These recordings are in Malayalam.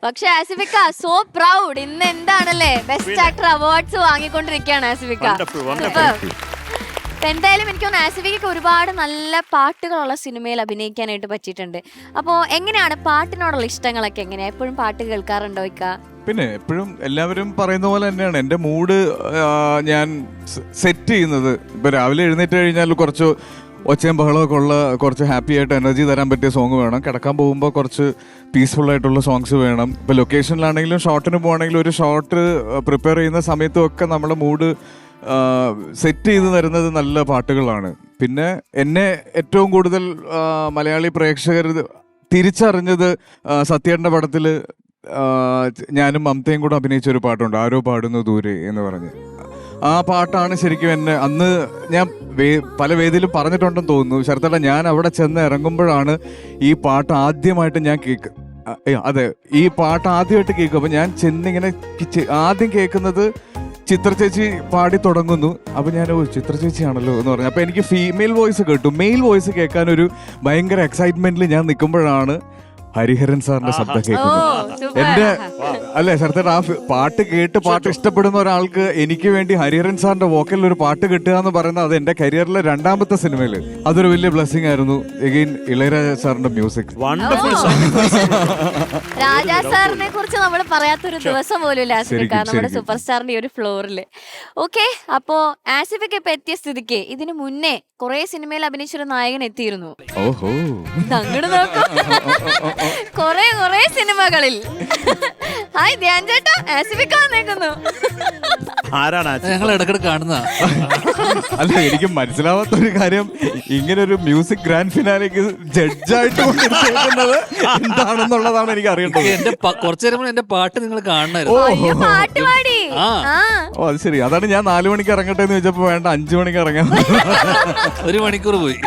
പക്ഷെ ആസിഫിക്ക സോ പ്രൗഡ്, ഇന്ന് എന്താണല്ലേ ബെസ്റ്റ് ആക്ടർ അവാർഡ്സ് വാങ്ങിക്കൊണ്ടിരിക്കുകയാണ് ആസിഫിക്ക. എന്തായാലും എനിക്ക് തോന്നുന്നു ആസിഫിക്ക് ഒരുപാട് നല്ല പാട്ടുകളുള്ള സിനിമയിൽ അഭിനയിക്കാനായിട്ട് പറ്റിയിട്ടുണ്ട്. അപ്പോൾ എങ്ങനെയാണ് പാട്ടിനോടുള്ള ഇഷ്ടങ്ങളൊക്കെ എങ്ങനെയാ? എപ്പോഴും പാട്ട് കേൾക്കാറുണ്ടോ ഇക്ക? പിന്നെ എപ്പോഴും എല്ലാവരും പറയുന്ന പോലെ തന്നെയാണ് എൻ്റെ മൂഡ് ഞാൻ സെറ്റ് ചെയ്യുന്നത്. ഇപ്പൊ രാവിലെ എഴുന്നേറ്റ് കഴിഞ്ഞാൽ കുറച്ച് ഒച്ചയും ബഹളമൊക്കെ ഉള്ള കുറച്ച് ഹാപ്പി ആയിട്ട് എനർജി തരാൻ പറ്റിയ സോങ് വേണം. കിടക്കാൻ പോകുമ്പോൾ കുറച്ച് പീസ്ഫുൾ ആയിട്ടുള്ള സോങ്സ് വേണം. ഇപ്പോൾ ലൊക്കേഷനിലാണെങ്കിലും ഷോട്ടിന് പോകുകയാണെങ്കിലും ഒരു ഷോട്ട് പ്രിപ്പയർ ചെയ്യുന്ന സമയത്തും ഒക്കെ നമ്മുടെ മൂഡ് സെറ്റ് ചെയ്ത് തരുന്നത് നല്ല പാട്ടുകളാണ്. പിന്നെ എന്നെ ഏറ്റവും കൂടുതൽ മലയാളി പ്രേക്ഷകർ തിരിച്ചറിഞ്ഞത് സത്യേട്ടൻ്റെ പടത്തിൽ ഞാനും മമതയും കൂടെ അഭിനയിച്ച ഒരു പാട്ടുണ്ട്, ആരോ പാടുന്നു ദൂരെ എന്ന് പറഞ്ഞ്. ആ പാട്ടാണ് ശരിക്കും എന്നെ അന്ന് ഞാൻ പല വേദിയിലും പറഞ്ഞിട്ടുണ്ടെന്ന് തോന്നുന്നു. ശരത്തേട്ട, ഞാൻ അവിടെ ചെന്ന് ഇറങ്ങുമ്പോഴാണ് ഈ പാട്ട് ആദ്യമായിട്ട് ഞാൻ അതെ, ഈ പാട്ട് ആദ്യമായിട്ട് കേൾക്കും. അപ്പം ഞാൻ ചെന്നിങ്ങനെ ആദ്യം കേൾക്കുന്നത് ചിത്ര ചേച്ചി പാടി തുടങ്ങുന്നു. അപ്പം ഞാൻ ചിത്ര ചേച്ചിയാണല്ലോ എന്ന് പറഞ്ഞു. അപ്പം എനിക്ക് ഫീമെയിൽ വോയിസ് കേട്ടു. മെയിൽ വോയിസ് കേൾക്കാൻ ഒരു ഭയങ്കര എക്സൈറ്റ്മെന്റിൽ ഞാൻ നിൽക്കുമ്പോഴാണ് ഹരിഹരൻ സാറിന്റെ ശബ്ദം കേൾക്കുന്നത്. എന്റെ അല്ലെ ശരത്തേട്ട, ആ പാട്ട് കേട്ട് പാട്ട് ഇഷ്ടപ്പെടുന്ന ഒരാൾക്ക് എനിക്ക് വേണ്ടി ഹരിഹരൻ സാറിന്റെ വോക്കലിൽ ഒരു പാട്ട് കിട്ടുക എന്ന് പറയുന്നത് അത് എന്റെ കരിയറിലെ 2ാമത്തെ സിനിമയില് അതൊരു വലിയ ബ്ലെസ്സിങ് ആയിരുന്നു. എഗെയിൻ ഇളയരാജ സാറിന്റെ മ്യൂസിക്. രാജാ സാറിനെ കുറിച്ച് നമ്മൾ പറയാത്തൊരു ദിവസം പോലും ഇല്ല ആസിഫിക്ക, നമ്മുടെ സൂപ്പർ സ്റ്റാറിന്റെ ഒരു ഫ്ലോറില്. ഓക്കെ, അപ്പോ ആസിഫിക്ക് ഇപ്പൊ എത്തിയ സ്ഥിതിക്ക് ഇതിനു മുന്നേ കുറെ സിനിമയിൽ അഭിനയിച്ചൊരു നായകൻ എത്തിയിരുന്നു. ഓഹോ, അങ്ങോട്ട് നോക്കൂ, കൊറേ സിനിമകളിൽ. ഹായ് ധ്യാൻ ചേട്ടാ, ആസിഫിക്ക വന്നേക്കുന്നു. ആരാണ് ഞങ്ങൾ ഇടക്കിടെ കാണുന്ന? അല്ല, എനിക്ക് മനസ്സിലാവാത്തൊരു കാര്യം, ഇങ്ങനെ ഒരു മ്യൂസിക് ഗ്രാൻഡ് ഫിനാലേക്ക് ജഡ്ജായിട്ട് കൊണ്ടിരിക്കുന്നത് എന്താണെന്നുള്ളതാണ് എനിക്ക് അറിയേണ്ടത്. എന്റെ കുറച്ചു നേരം എന്റെ പാട്ട് നിങ്ങൾ കാണണമായിരുന്നു. പാട്ട് പാടി. ഓ, അത് ശരി. അതാണ് ഞാൻ 4 മണിക്ക് ഇറങ്ങട്ടെ എന്ന് ചോദിച്ചപ്പോ വേണ്ട 5 മണിക്ക് ഇറങ്ങാം. 1 മണിക്കൂർ പോയി.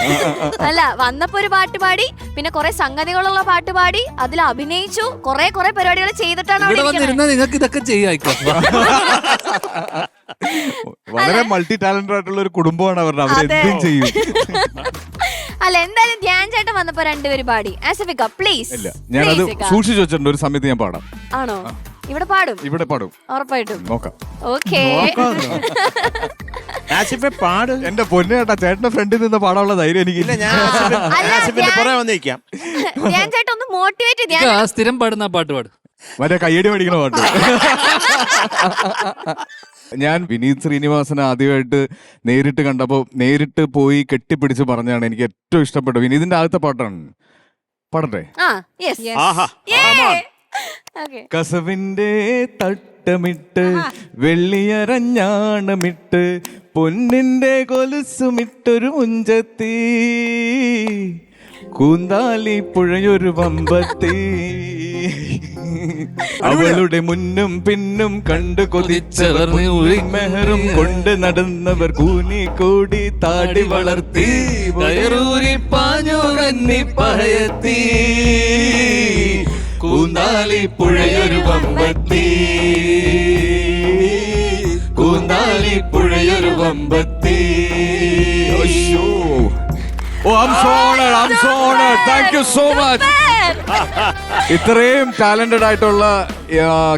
അല്ല, വന്നപ്പോ ഒരു പാട്ട് പാടി, പിന്നെ കുറെ സംഗതികളുള്ള പാട്ട് പാടി, അതിൽ അഭിനയിച്ചു, കുറെ പരിപാടികൾ ചെയ്തിട്ടാണ് ഇവിടെ വന്നിരുന്ന നിങ്ങൾക്ക് ഇതൊക്കെ ചെയ്യായിക്കോ. വളരെ മൾട്ടി ടാലന്റഡ് ആയിട്ടുള്ള ഒരു കുടുംബമാണ് അവരുടെ. അവരെന്തും ചെയ്യും. അല്ല, എന്തായാലും ധ്യാൻ ചേട്ടൻ വന്നപ്പോ 2 പേര് പാടി. ആസിഫിക്ക പ്ലീസ്. ഇല്ല, ഞാനത് സൂക്ഷിച്ചു വെച്ചിട്ടുണ്ട്. ഒരു സമയത്ത് ഞാൻ പാടാം. ആണോ? ഇവിടെ പാടും? ഇവിടെ പാടും, ഉറപ്പായിട്ടും. നോക്കാം. ഓക്കേ, പാട്. എന്റെ പൊന്നേട്ടാ, ചേട്ടന്റെ ഫ്രണ്ടിൽ നിന്ന് പാടാനുള്ള ധൈര്യം എനിക്കില്ല. ധ്യാൻ ചേട്ടൻ ഒന്ന് മോട്ടിവേറ്റ് ചെയ്യാൻ. സ്ഥിരം പാടുന്ന പാട്ട് പാടും, മറ്റേ കയ്യടി പഠിക്കണ പാട്ട്. ഞാൻ വിനീത് ശ്രീനിവാസനെ ആദ്യമായിട്ട് നേരിട്ട് കണ്ടപ്പോൾ നേരിട്ട് പോയി കെട്ടിപ്പിടിച്ച് പറഞ്ഞാണ് എനിക്ക് ഏറ്റവും ഇഷ്ടപ്പെട്ടത്. വിനീതിന്റെ ആദ്യത്തെ പാട്ടാണ്. പാടട്ടെ? കസവിന്റെ തട്ടമിട്ട് വെള്ളിയരഞ്ഞാണമിട്ട് പൊന്നിന്റെ കൊലുസുമിട്ടൊരു മുഞ്ചത്തി കൂന്താലി പുഴയൊരു വമ്പത്തി അവളുടെ മുന്നും പിന്നും കണ്ടു കൊതിച്ചവർ മെഹറും കൊണ്ട് നടന്നവർ കൂനി കൂടി താടി വളർത്തി വയറൂരി പാഞ്ഞു കന്നി പഹയത്തി കൂന്താലി പുഴയൊരു വമ്പത്തി കൂന്താലി പുഴയൊരു വമ്പത്തി. Oh, I'm so honored. Thank you so much. ഇത്രയും ടാലന്റഡ് ആയിട്ടുള്ള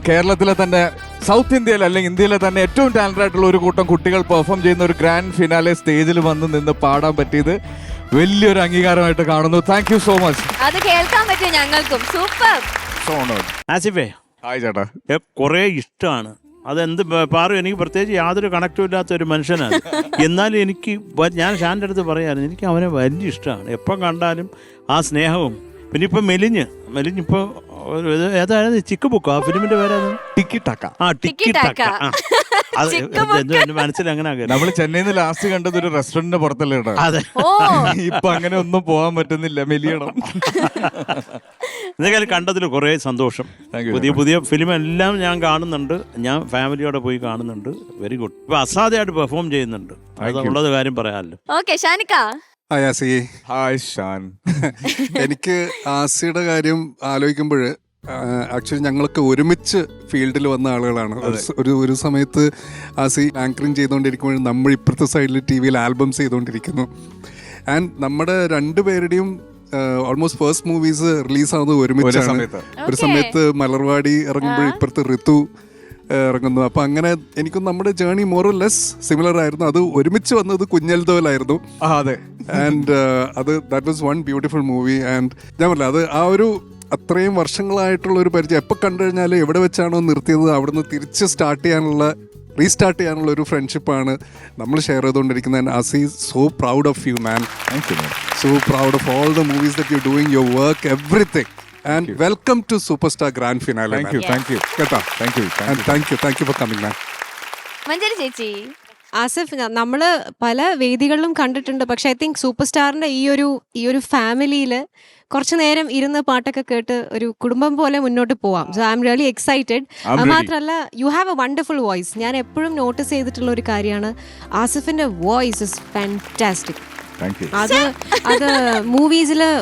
കേരളത്തിലെ തന്നെ, സൗത്ത് ഇന്ത്യയിൽ അല്ലെങ്കിൽ ഇന്ത്യയിലെ തന്നെ ഏറ്റവും ടാലന്റഡ് ആയിട്ടുള്ള ഒരു കൂട്ടം കുട്ടികൾ പെർഫോം ചെയ്യുന്ന ഒരു ഗ്രാൻഡ് ഫിനാലെ സ്റ്റേജിൽ വന്ന് നിന്ന് പാടാൻ പറ്റിയത് വലിയൊരു അംഗീകാരമായിട്ട് കാണുന്നു. Thank you so much. അത് കേൾക്കാൻ പറ്റിയ ഞങ്ങൾക്കും സൂപ്പർ. So honoured. ആസിഫേ, ഹായ് ചേട്ടാ. കുറെ ഇഷ്ടമാണ്. അതെന്ത് പാറു, എനിക്ക് പ്രത്യേകിച്ച് യാതൊരു കണക്റ്റും ഇല്ലാത്ത ഒരു മനുഷ്യനാണ്. എന്നാലും എനിക്ക്, ഞാൻ ഷാൻ്റെ അടുത്ത് പറയാമായിരുന്നു, എനിക്ക് അവനെ വലിയ ഇഷ്ടമാണ്. എപ്പം കണ്ടാലും ആ സ്നേഹവും. പിന്നെ ഇപ്പം മെലിഞ്ഞിപ്പോൾ ഏതായിരുന്നു ചിക്ക് ബുക്കോ, ആ ഫിലിമിന്റെ പേരാണ്? ടിക്കി ടക്ക. ടിക്കി ടക്ക. അത് എന്റെ മനസ്സിൽ അങ്ങനെ നമ്മള് ചെന്നൈന്ന് ലാസ്റ്റ് കണ്ടത് ഒരു റെസ്റ്റോറന്റിന്റെ പുറത്തല്ലേ കേട്ടോ. അതെ. ഇപ്പൊ അങ്ങനെ ഒന്നും പോവാൻ പറ്റുന്നില്ല, മെലിയണം. എന്തായാലും കണ്ടതിൽ കുറേ സന്തോഷം. പുതിയ ഫിലിം എല്ലാം ഞാൻ കാണുന്നുണ്ട്. ഞാൻ ഫാമിലിയോടെ പോയി കാണുന്നുണ്ട്. Very good. ഇപ്പൊ അസാധ്യമായിട്ട് പെർഫോം ചെയ്യുന്നുണ്ട്. അതുള്ളത് കാര്യം പറയാമല്ലോ. ഓക്കെ, ഷാനിക്ക. ഹായ് ആസി. ഹായ് ഷാൻ. എനിക്ക് ആസിയുടെ കാര്യം ആലോചിക്കുമ്പോൾ ആക്ച്വലി ഞങ്ങളൊക്കെ ഒരുമിച്ച് ഫീൽഡിൽ വന്ന ആളുകളാണ്. ഒരു സമയത്ത് ആസി ആങ്കറിങ് ചെയ്തുകൊണ്ടിരിക്കുമ്പോൾ നമ്മൾ ഇപ്പുറത്തെ സൈഡിൽ TV-യിൽ ആൽബംസ് ചെയ്തുകൊണ്ടിരിക്കുന്നു. ആൻഡ് നമ്മുടെ 2 പേരുടെയും ഓൾമോസ്റ്റ് ഫസ്റ്റ് മൂവീസ് റിലീസാവുന്നത് ഒരേ ഒരുമിച്ചാണ്. സമയത്ത്. ഒരു സമയത്ത് മലർവാടി ഇറങ്ങുമ്പോൾ ഇപ്പുറത്ത് ഋതു ഇറങ്ങുന്നു. അപ്പം അങ്ങനെ എനിക്കും നമ്മുടെ ജേർണി മോർ ലെസ് സിമിലർ ആയിരുന്നു. അത് ഒരുമിച്ച് വന്നത് കുഞ്ഞൽതോലായിരുന്നു. അതെ. ആൻഡ് അത് that was one beautiful movie. And ഞാൻ പറഞ്ഞില്ല, അത് ആ ഒരു അത്രയും വർഷങ്ങളായിട്ടുള്ള ഒരു പരിചയം എപ്പോൾ കണ്ടു കഴിഞ്ഞാൽ എവിടെ വെച്ചാണോ നിർത്തിയത് അവിടുന്ന് തിരിച്ച് റീസ്റ്റാർട്ട് ചെയ്യാനുള്ള ഒരു ഫ്രണ്ട്ഷിപ്പാണ് നമ്മൾ ഷെയർ ചെയ്തുകൊണ്ടിരിക്കുന്നത്. Asi so proud of you man. So proud of all the movies that you're doing, your work, everything. And welcome to Superstar Grand Finale. Thank you. Keta. Thank you. And thank you for coming, man. മഞ്ജരി ചേച്ചി, ആസിഫ്, നമ്മൾ പല വേദികളിലും കണ്ടിട്ടുണ്ട്. പക്ഷെ ഐ തിങ്ക് സൂപ്പർ സ്റ്റാറിന്റെ ഈ ഒരു ഫാമിലിയിൽ കുറച്ചു നേരം ഇരുന്ന് പാട്ടൊക്കെ കേട്ട് ഒരു കുടുംബം പോലെ മുന്നോട്ട് പോവാം. So I am really excited. അത് മാത്രമല്ല, you have A wonderful voice. ഞാൻ എപ്പോഴും നോട്ടീസ് ചെയ്തിട്ടുള്ള ഒരു കാര്യമാണ് ആസിഫിന്റെ വോയിസ് ഇസ് ഫാന്റാസ്റ്റിക്. അത്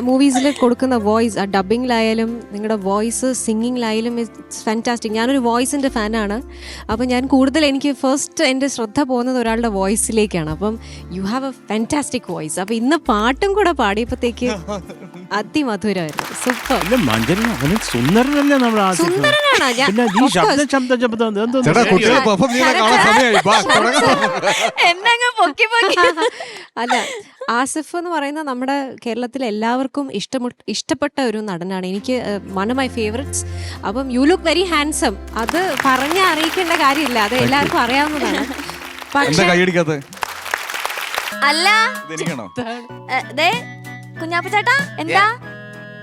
മൂവീസിൽ കൊടുക്കുന്ന വോയിസ്, ഡബിങ്ങിലായാലും നിങ്ങളുടെ വോയിസ് സിംഗിങ്ങിലായാലും ഇറ്റ്സ് ഫാന്റാസ്റ്റിക്. ഞാനൊരു വോയിസിന്റെ ഫാനാണ്. അപ്പം ഞാൻ കൂടുതൽ എനിക്ക് ഫസ്റ്റ് എൻ്റെ ശ്രദ്ധ പോകുന്നത് ഒരാളുടെ വോയിസിലേക്കാണ്. അപ്പം you have A fantastic voice. അപ്പം ഇന്ന് പാട്ടും കൂടെ പാടിയപ്പോഴത്തേക്ക് അതിമധുരമായിരുന്നു. സൂപ്പർ. സുന്ദരനല്ലേ നമ്മുടെ സുന്ദരനാണ്. എന്നങ്ങ് പൊക്കി പൊക്കി. അല്ല, ആസിഫ് എന്ന് പറയുന്ന നമ്മുടെ കേരളത്തിലെ എല്ലാവർക്കും ഇഷ്ടപ്പെട്ട ഒരു നടനാണ്. എനിക്ക് വൺ ഓഫ് മൈ ഫേവറേറ്റ്സ്. അപ്പം യു ലുക്ക് വെരി ഹാൻസം. അത് പറഞ്ഞ് അറിയിക്കേണ്ട കാര്യമില്ല, അത് എല്ലാവർക്കും അറിയാവുന്നതാണ്. പക്ഷേ അല്ല കുഞ്ഞാപ്പ ചേട്ടാ, എന്താ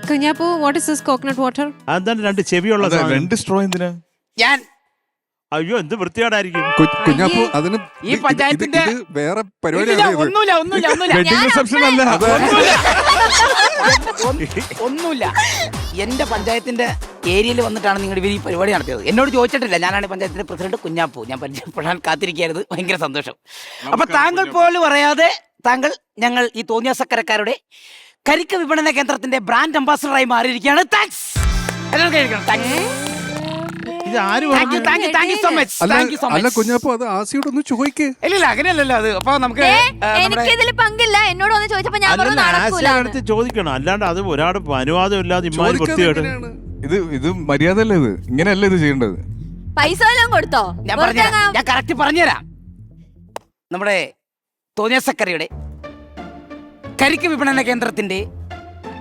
Kunjappu, what is this coconut water? അതാണ് 2 ചെവിയുള്ള 2 സ്ട്രോ എന്തിനാ? ഞാൻ അയ്യോ, എന്ത് വൃത്തികേടായിരിക്കും. കുഞ്ഞാപ്പു, അതിന് ഈ പഞ്ചായത്തിന്റെ വേറെ ഇല്ലില്ല, പരിപാടിയാണ്. ഒന്നുമില്ല വെഡിങ് റിസപ്ഷൻ അല്ല. ഒന്നുമില്ല. എന്റെ പഞ്ചായത്തിന്റെ ഏരിയയിൽ വന്നിട്ടാണ് നിങ്ങൾ ഇവർ ഈ പരിപാടി നടത്തിയത്. എന്നോട് ചോദിച്ചിട്ടില്ല. ഞാനാണ് പഞ്ചായത്തിന്റെ പ്രസിഡന്റ് കുഞ്ഞാപ്പു. ഞാൻ പരിചയപ്പെടാൻ കാത്തിരിക്കരുത്. ഭയങ്കര സന്തോഷം. അപ്പൊ താങ്കൾ പോലും പറയാതെ താങ്കൾ ഞങ്ങൾ ഈ തോന്നിയാസക്കരക്കാരുടെ കരിക്ക് വിപണന കേന്ദ്രത്തിന്റെ ബ്രാൻഡ് അംബാസിഡറായി മാറിയിരിക്കുകയാണ്. താങ്ക്സ്. ഇത് ആര് അല്ല കുഞ്ഞാപ്പു, അത് ആസിയോട് ഒന്ന് ചോദിക്കേ. ഇല്ല, അങ്ങനെയല്ലല്ലോ അത്. അപ്പൊ നമുക്ക് എനിക്കിതിൽ പങ്കില്ല. എന്നോട് ഒന്ന് ചോദിച്ചപ്പോ ഞാൻ പറഞ്ഞു നടക്കൂല. അടുത്ത് ചോദിക്കണം, അല്ലാണ്ട് അത് ഒരാളുടെ അനുവാദം ഇല്ലാതെ ഇമ്മാതിരി വൃത്തികേട്. ഇത് മര്യാദയല്ലേ? ഇത് ഇങ്ങനെയല്ല ഇത് ചെയ്യേണ്ടത്. പൈസ എല്ലാം കൊടുത്തോ? ഞാൻ കറക്റ്റ് പറഞ്ഞുതരാം. നമ്മുടെ തോന്നിയാസക്കരയുടെ കരിക്ക് വിപണന കേന്ദ്രത്തിന്റെ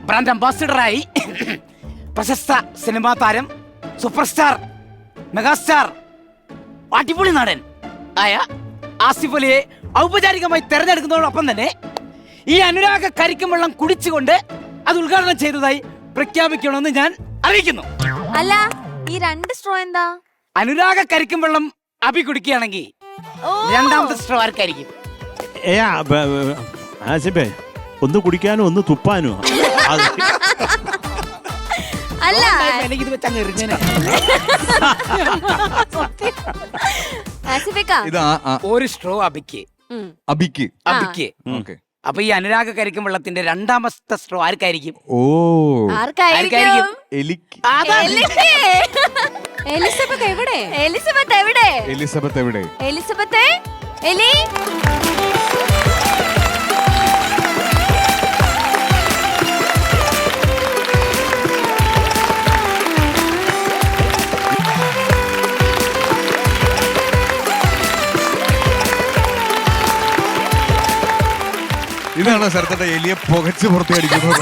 ബ്രാൻഡ് അംബാസിഡറായി പ്രശസ്ത സിനിമാ താരം, സൂപ്പർ സ്റ്റാർ, മെഗാസ്റ്റാർ, അടിപൊളി നടൻ ആയ ആസിഫ് അലിയെ ഔപചാരികമായി തെരഞ്ഞെടുക്കുന്നതോടൊപ്പം തന്നെ ഈ അനുരാഗ കരിക്കും വെള്ളം കുടിച്ചുകൊണ്ട് അത് ഉദ്ഘാടനം ചെയ്തതായി പ്രഖ്യാപിക്കണമെന്ന് ഞാൻ അറിയിക്കുന്നു. അല്ല, ഈ 2 സ്ട്രോ എന്താ? അനുരാഗ കരിക്കും വെള്ളം അഭി കുടിക്കുകയാണെങ്കിൽ രണ്ടാമത്തെ സ്ട്രോ ആർക്കായിരിക്കും? ആസിഫേ, ഒന്ന് കുടിക്കാനും ഒന്ന് തുപ്പാനും. അല്ല, ഇത് വെച്ചങ്ങ് എറിഞ്ഞേനെ. ഇത് ഒരു സ്ട്രോ അഭിക്ക്. അപ്പൊ ഈ അനുരാഗ കരിക്കും വെള്ളത്തിന്റെ രണ്ടാമത്തെ സ്ട്രോ ആർക്കായിരിക്കും? ആർക്കായിരിക്കും? എലിസബത്ത് എവിടെ? എലിസബത്ത് എലി. ഇതാണോ സ്ഥലത്തെ എലിയെ പുകച്ച് പുറത്തേടിക്കുന്നത്?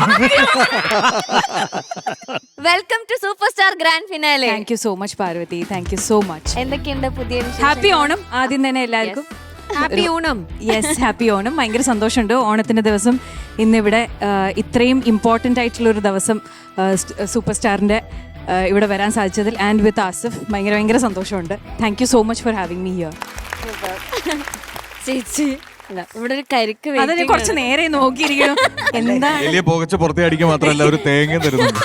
Welcome to super star grand finale. Thank you so much Parvathi. Thank you so much. എന്തൊക്കെയുണ്ട് പുതിയ വിശേഷങ്ങൾ? ഹാപ്പി ഓണം ആദ്യം തന്നെ എല്ലാവർക്കും. Happy Onam. Yes, happy Onam. ഭയങ്കര സന്തോഷമുണ്ട് ഓണത്തിന്റെ ദിവസം ഇന്നിവിടെ ഇത്രയും ഇമ്പോർട്ടൻ്റ് ആയിട്ടുള്ള ഒരു ദിവസം സൂപ്പർ സ്റ്റാറിന്റെ ഇവിടെ വരാൻ സാധിച്ചതിൽ ആൻഡ് വിത്ത് ആസിഫ് ഭയങ്കര സന്തോഷമുണ്ട്. Thank you so much for having me here. ചേച്ചി, ഇവിടെ ഒരു കരിക്ക് അതിന് കുറച്ച് നേരെ നോക്കിയിരിക്കണം. എന്താ എലിയെ പുകച്ച് പുറത്തേടിക്കാൻ മാത്രമല്ല ഒരു തേങ്ങ തരുന്നുണ്ട്.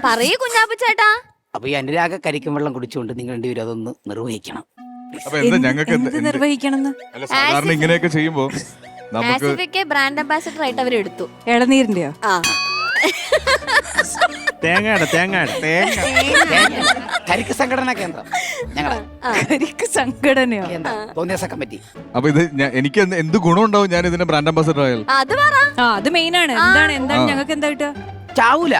പറയൂ കുഞ്ഞാപ്പ ചേട്ടാ. അപ്പൊ ഈ അനുരാഗ കരിക്കും വെള്ളം കുടിച്ചുകൊണ്ട് നിങ്ങൾ രണ്ടുപേരും അതൊന്ന് നിർവഹിക്കണം. അപ്പൊ എന്താ ഞങ്ങൾക്ക് എന്ത് നിർവഹിക്കണം? സാധാരണ ഇങ്ങനെയൊക്കെ ചെയ്യുമ്പോ ആസിഫിക്ക് ബ്രാൻഡ് അംബാസിഡർ ആയിട്ട് അവരെടുത്തു. ഇളനീരിന്റെയോ? ആ തേങ്ങയുടെ കരിക്ക് സംഘടനാ കേന്ദ്രം ഞങ്ങളെ കരിക്ക് സംഘടനയോ? തോന്നിയ കമ്മിറ്റി. അപ്പൊ ഇത് എനിക്ക് എന്ത് ഗുണമുണ്ടാവും ഞാൻ ഇതിന്റെ ബ്രാൻഡ് അംബാസഡർ ആയാൽ? അത് പറ. ആ അത് മെയിൻ ആണ്. എന്താണ് ഞങ്ങൾക്ക് എന്താ കിട്ടുക? ചാവൂല.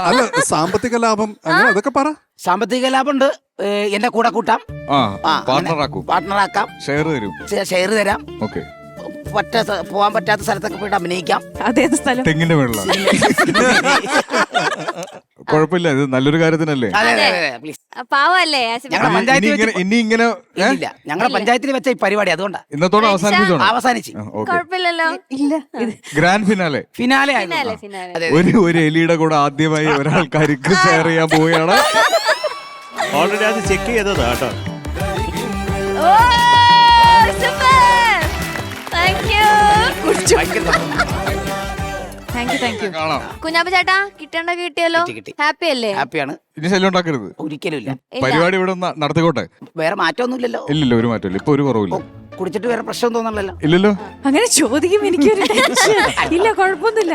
അല്ല സാമ്പത്തിക ലാഭം അങ്ങനെ അതൊക്കെ പറ. സാമ്പത്തിക ലാഭമുണ്ട്. എന്റെ കൂടെ കൂട്ടാം, പാർട്ട്ണറാക്കാം, ഷെയർ തരാം, ഓക്കെ, പോവാൻ പറ്റാത്ത സ്ഥലത്തൊക്കെ പോയിട്ട് അഭിനയിക്കാം. അതേത് സ്ഥലം? തെങ്ങിന്റെ വെള്ളം. കുഴപ്പമില്ല, ഇത് നല്ലൊരു കാര്യത്തിനല്ലേ. പാവല്ലേ ഇനി ഇങ്ങനെ ഞങ്ങളുടെ പഞ്ചായത്തിൽ വെച്ച ഈ പരിപാടി അതുകൊണ്ടാ ഇന്നത്തോടെ അവസാനിച്ചു. കുഴപ്പമില്ലല്ലോ. ഇല്ല, ഗ്രാൻഡ് ഫിനാലെ ഒരു എലിയുടെ കൂടെ ആദ്യമായി ഒരാൾക്കാർക്ക് ഷെയർ ചെയ്യാൻ പോവുകയാണ്. ഓൾറെഡി അത് ചെക്ക് ചെയ്തതാ കേട്ടോ. കുഞ്ഞാപ്പ ചേട്ടാ കിട്ടേണ്ട കിട്ടിയല്ലോ. ഹാപ്പി അല്ലേ? ഹാപ്പിയാണ്. ഇനി ശല്യം ഉണ്ടാക്കരുത് ഒരിക്കലും ഇല്ല. പരിപാടി ഇവിടെ നടത്തിക്കോട്ടെ. വേറെ മാറ്റമൊന്നുമില്ലല്ലോ. ഇല്ലല്ലോ, ഒരു മാറ്റമില്ല. ഇപ്പൊ ഒരു കുറവില്ല. കുടിച്ചിട്ട് വേറെ പ്രശ്നം തോന്നണല്ലോ. ഇല്ലല്ലോ. അങ്ങനെ ചോദിക്കും എനിക്കൊരു ടെൻഷൻ. ഇല്ല, കുഴപ്പമൊന്നുമില്ല.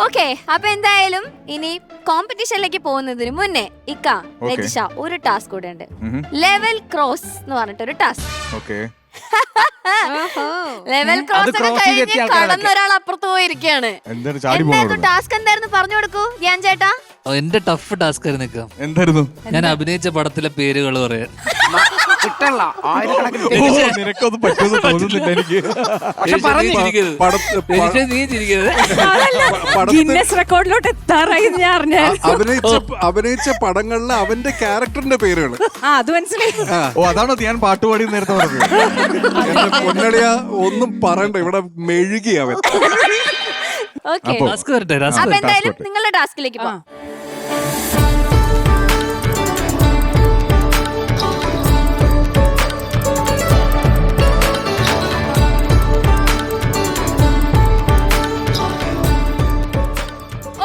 ഓക്കെ, അപ്പൊ എന്തായാലും ഇനി കോമ്പറ്റീഷനിലേക്ക് പോകുന്നതിന് മുന്നേ ഇക്ക രജിഷ ഒരു ടാസ്ക് കൂടെ ഉണ്ട്. ലെവൽ ക്രോസ് എന്ന് പറഞ്ഞിട്ടൊരു ടാസ്ക്. ഓക്കെ, ലെവൽ ക്രോസ് ഒക്കെ കഴിഞ്ഞ് കടന്ന ഒരാൾ അപ്പുറത്ത് പോയിരിക്കാണ്. എന്തായിരുന്നു ടാസ്ക്? എന്തായിരുന്നു പറഞ്ഞു കൊടുക്കൂ ധ്യാൻ ചേട്ടാ. എന്റെ ടഫ് ടാസ്ക് ആയിരുന്നു. എന്തായിരുന്നു? ഞാൻ അഭിനയിച്ച പടത്തിലെ പേരുകൾ പറയാൻ. നിനക്കൊന്നും പറ്റുമെന്ന് തോന്നുന്നില്ല എനിക്ക്. നീ ചിരിക്കരുത്. ഗിന്നസ് റെക്കോർഡിലോട്ട് എത്താറായി ഞാൻ അറിഞ്ഞാൽ. അഭിനയിച്ച പടങ്ങളിലെ അവന്റെ ക്യാരക്ടറിന്റെ പേരുകൾ. അത് മനസ്സിലായി. ഓ, അതാണോ ഞാൻ പാട്ടുപാടി നേരത്തെ പറഞ്ഞത്? പൊന്നടിയ ഒന്നും പറയണ്ട, ഇവിടെ മെഴുകി അവൻ. ടാസ്ക് വരട്ടെ. അപ്പൊ എന്തായാലും നിങ്ങളുടെ ടാസ്കിലേക്ക് പോവാം.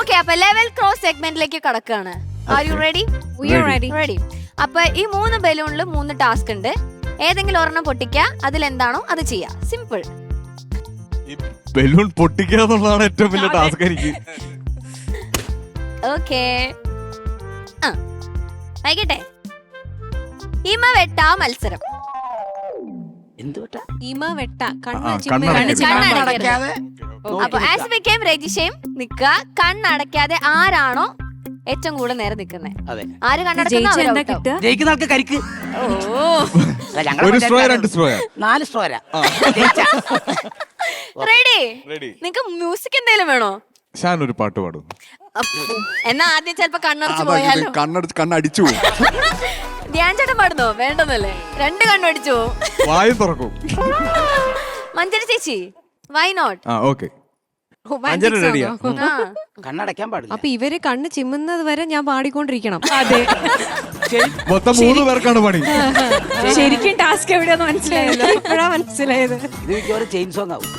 ഓക്കെ, അപ്പൊ ലെവൽ ക്രോസ് സെഗ്മെന്റിലേക്ക് കടക്കുകയാണ്. Are you ready? റെഡി. അപ്പൊ ഈ 3 ബലൂണിൽ 3 ടാസ്ക് ഉണ്ട്. ഏതെങ്കിലും ഒരെണ്ണം പൊട്ടിക്കുക, അതിലെന്താണോ അത് ചെയ്യാ. സിമ്പിൾ. ബലൂൺ പൊട്ടിക്കുക എന്നുള്ളതാണ് ഏറ്റവും വലിയ ടാസ്ക് എനിക്ക്. ഓക്കെ, ആയിക്കട്ടെ. ഇമ വെട്ട മത്സരം. അപ്പൊ ആസിഫിക്കയും രജിഷയും നിക്ക കണ്ണടക്കാതെ ആരാണോ ഏറ്റവും കൂടുതൽ നേരെ നിക്കുന്നത്, ആര് കണ്ണടക്കുന്ന ജയിക്കുന്ന ആൾക്ക് കരിക്ക്. ഒരു സ്ട്രോ 2 സ്ട്രോയാ 4 സ്ട്രോയാ. റെഡി? നിങ്ങക്ക് മ്യൂസിക് എന്തെങ്കിലും വേണോ? ഷാൻ ഒരു പാട്ട് പാടും. എന്നാ ആദ്യം ചിലപ്പോ കണ്ണടച്ച് പോയാലോ? കണ്ണടിച്ചു പോകും. ധ്യാൻ ചേട്ടൻ പാടുന്നോ? വേണ്ടെന്നല്ലേ, 2 കണ്ണടിച്ചു പോകും. വായും തുറക്കും. മഞ്ജരി ചേച്ചി, വൈ നോട്ട്? ഓക്കെ, കണ്ണടക്കാൻ പാടില്ല. അപ്പൊ ഇവര് കണ്ണ് ചിമ്മുന്നത് വരെ ഞാൻ പാടിക്കൊണ്ടിരിക്കണം. അതെ, മൊത്തം 3 പേർക്കാണ് പണി. ശരിക്കും ടാസ്ക് എവിടെയാന്ന് മനസ്സിലായല്ലോ. ഇപ്പഴാ മനസ്സിലായത്. ഇത് ചെയിൻ സോങ് ആവും.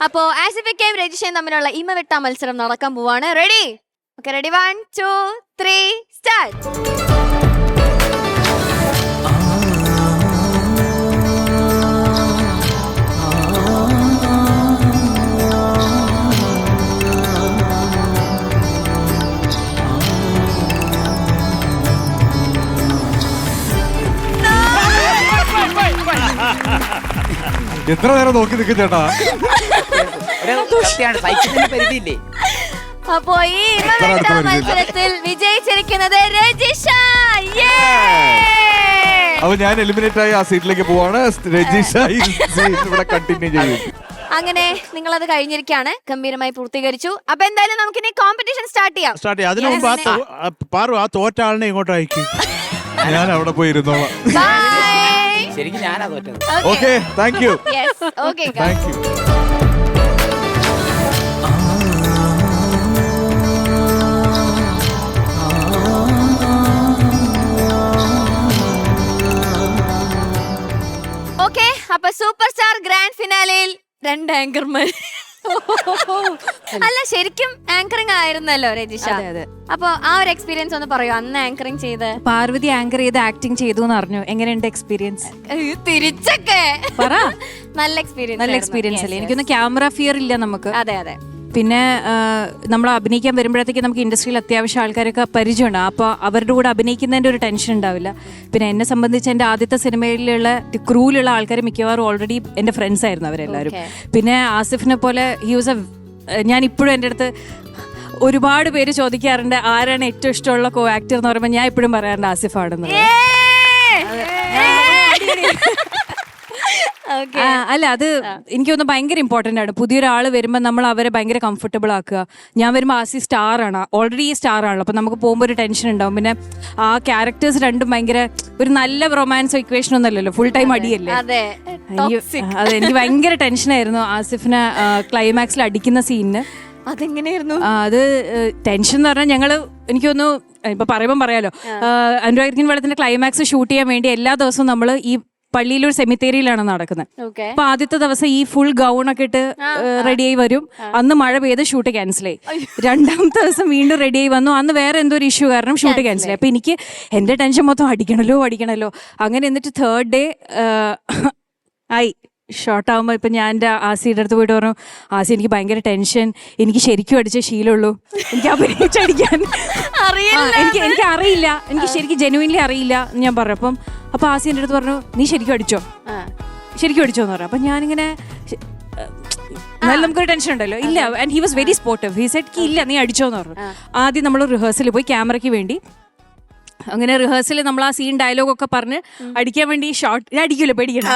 അപ്പോ ആസിഫിക്കയും രജിഷയും തമ്മിലുള്ള ഇമ വെട്ട മത്സരം നടക്കാൻ പോവാണ്. റെഡി? Okay, ready. 1 2 3 സ്റ്റാർട്ട്. എത്ര നേരം നോക്കി നിൽക്കും ചേട്ടാ? പരിധിയില്ലേ? അപ്പോ ഈ ഇമ വെട്ട മത്സരത്തിൽ വിജയിച്ചിരിക്കുന്നത് രജിഷ. അപ്പൊ ഞാൻ എലിമിനേറ്റ് ആയി ആ സീറ്റിലേക്ക് പോവാണ്. രജിഷ ഇവിടെ കണ്ടിന്യൂ ചെയ്യും. അങ്ങനെ നിങ്ങളത് കഴിഞ്ഞിരിക്കുകയാണ്, ഗംഭീരമായി പൂർത്തീകരിച്ചു. അപ്പൊ എന്തായാലും നമുക്കിനി കോമ്പറ്റീഷൻ സ്റ്റാർട്ട് ചെയ്യാം. അതിനു മുമ്പ് പാറു ആ തോറ്റ ആളിനെ ഇങ്ങോട്ട് അയക്കും. ഞാൻ അവിടെ പോയി ഇരുന്നോളാം. ശരിക്കും ഞാനാ തോറ്റത്. Okay, thank you. Okay, thank you. Okay, അപ്പൊ സൂപ്പർ സ്റ്റാർ ഗ്രാൻഡ് ഫിനാലയിൽ 2 ആങ്കർമാർ. അല്ല, ശരിക്കും ആങ്കറിംഗ് ആയിരുന്നല്ലോ രജിഷ. അപ്പൊ ആ ഒരു എക്സ്പീരിയൻസ് ഒന്ന് പറയോ? അന്ന് ആങ്കറിംഗ് ചെയ്ത് പാർവതി ആങ്കർ ചെയ്ത് ആക്ടിങ് ചെയ്തു എന്ന് അറിഞ്ഞു. എങ്ങനെയുണ്ട് എക്സ്പീരിയൻസ്? തിരിച്ചൊക്കെ പറ. നല്ല എക്സ്പീരിയൻസ്. നല്ല എക്സ്പീരിയൻസ് അല്ലേ? എനിക്കൊന്ന് ക്യാമറ ഫിയർ ഇല്ല നമുക്ക്. അതെ അതെ. പിന്നെ നമ്മൾ അഭിനയിക്കാൻ വരുമ്പോഴത്തേക്ക് നമുക്ക് ഇൻഡസ്ട്രിയിൽ അത്യാവശ്യം ആൾക്കാരൊക്കെ പരിചയമുണ്ടാകും. അപ്പോൾ അവരുടെ കൂടെ അഭിനയിക്കുന്നതിൻ്റെ ഒരു ടെൻഷൻ ഉണ്ടാവില്ല. പിന്നെ എന്നെ സംബന്ധിച്ച് എൻ്റെ ആദ്യത്തെ സിനിമയിലുള്ള ക്രൂവിലുള്ള ആൾക്കാർ മിക്കവാറും ഓൾറെഡി എൻ്റെ ഫ്രണ്ട്സ് ആയിരുന്നു അവരെല്ലാവരും. പിന്നെ ആസിഫിനെ പോലെ ഞാൻ ഇപ്പോഴും എൻ്റെ അടുത്ത് ഒരുപാട് പേര് ചോദിക്കാറുണ്ട് ആരാണ് ഏറ്റവും ഇഷ്ടമുള്ള കോ ആക്ടർ എന്ന് പറയുമ്പോൾ ഞാൻ ഇപ്പോഴും പറയാറുണ്ട് ആസിഫാണെന്ന്. അല്ല, അത് എനിക്ക് തോന്നുന്നു ഭയങ്കര ഇമ്പോർട്ടൻ്റ് ആണ്. പുതിയൊരാൾ വരുമ്പോൾ നമ്മൾ അവരെ ഭയങ്കര കംഫർട്ടബിൾ ആക്കുക. ഞാൻ വരുമ്പോൾ ആസി സ്റ്റാറാണ്, ഓൾറെഡി സ്റ്റാർ ആണല്ലോ, അപ്പം നമുക്ക് പോകുമ്പോൾ ഒരു ടെൻഷൻ ഉണ്ടാവും. പിന്നെ ആ ക്യാരക്ടേഴ്സ് രണ്ടും ഭയങ്കര ഒരു നല്ല റൊമാൻസ് ഇക്വേഷൻ ഒന്നല്ലല്ലോ, ഫുൾ ടൈം അടിയല്ലേ. അതെ, എനിക്ക് ഭയങ്കര ടെൻഷനായിരുന്നു ആസിഫിനെ ക്ലൈമാക്സിൽ അടിക്കുന്ന സീനിന്. അതെങ്ങനെയായിരുന്നു? അത് ടെൻഷൻ എന്ന് പറഞ്ഞാൽ ഞങ്ങള് എനിക്ക് തോന്നുന്നു ഇപ്പൊ പറയുമ്പോൾ പറയാലോ, അനുരാഗിൻ വെള്ളത്തിന്റെ ക്ലൈമാക്സ് ഷൂട്ട് ചെയ്യാൻ വേണ്ടി എല്ലാ ദിവസവും നമ്മൾ ഈ പള്ളിയിലൊരു സെമിത്തേരിയിലാണ് നടക്കുന്നത്. അപ്പൊ ആദ്യത്തെ ദിവസം ഈ ഫുൾ ഗൗൺ ഒക്കെ ഇട്ട് റെഡിയായി വരും. അന്ന് മഴ പെയ്ത് ഷൂട്ട് ക്യാൻസലായി. രണ്ടാമത്തെ ദിവസം വീണ്ടും റെഡിയായി വന്നു. അന്ന് വേറെ എന്തോ ഒരു ഇഷ്യൂ കാരണം ഷൂട്ട് ക്യാൻസലായി. അപ്പൊ എനിക്ക് എന്റെ ടെൻഷൻ മൊത്തം അടിക്കണല്ലോ. അങ്ങനെ എന്നിട്ട് തേർഡ് ഡേ ആയി ഷോർട്ട് ആകുമ്പോൾ ഇപ്പം ഞാൻ എൻ്റെ ആസിയുടെ അടുത്ത് പോയിട്ട് പറഞ്ഞു, ആസി എനിക്ക് ഭയങ്കര ടെൻഷൻ, എനിക്ക് ശരിക്കും അടിച്ച ശീലമുള്ളൂ, എനിക്ക് അഭിനയിച്ചടിക്കാൻ എനിക്ക് അറിയില്ല, എനിക്ക് ശരിക്കും ജെനുവിൻലി അറിയില്ല എന്ന് ഞാൻ പറഞ്ഞു. അപ്പം ആസി എൻ്റെ അടുത്ത് പറഞ്ഞു, നീ ശരിക്കും അടിച്ചോ എന്ന് പറഞ്ഞു. അപ്പം ഞാനിങ്ങനെ എന്നാലും നമുക്കൊരു ടെൻഷൻ ഉണ്ടല്ലോ. ഇല്ല, and he was very sportive. He said ഇല്ല നീ അടിച്ചോ എന്ന് പറഞ്ഞു. ആദ്യം നമ്മൾ റിഹേഴ്സലിൽ പോയി ക്യാമറയ്ക്ക് വേണ്ടി അങ്ങനെ റിഹേഴ്സൽ നമ്മൾ ആ സീൻ ഡയലോഗൊക്കെ പറഞ്ഞ് അടിക്കാൻ വേണ്ടി ഷോട്ട് ഞാൻ അടിക്കൂല, പേടിക്കണം.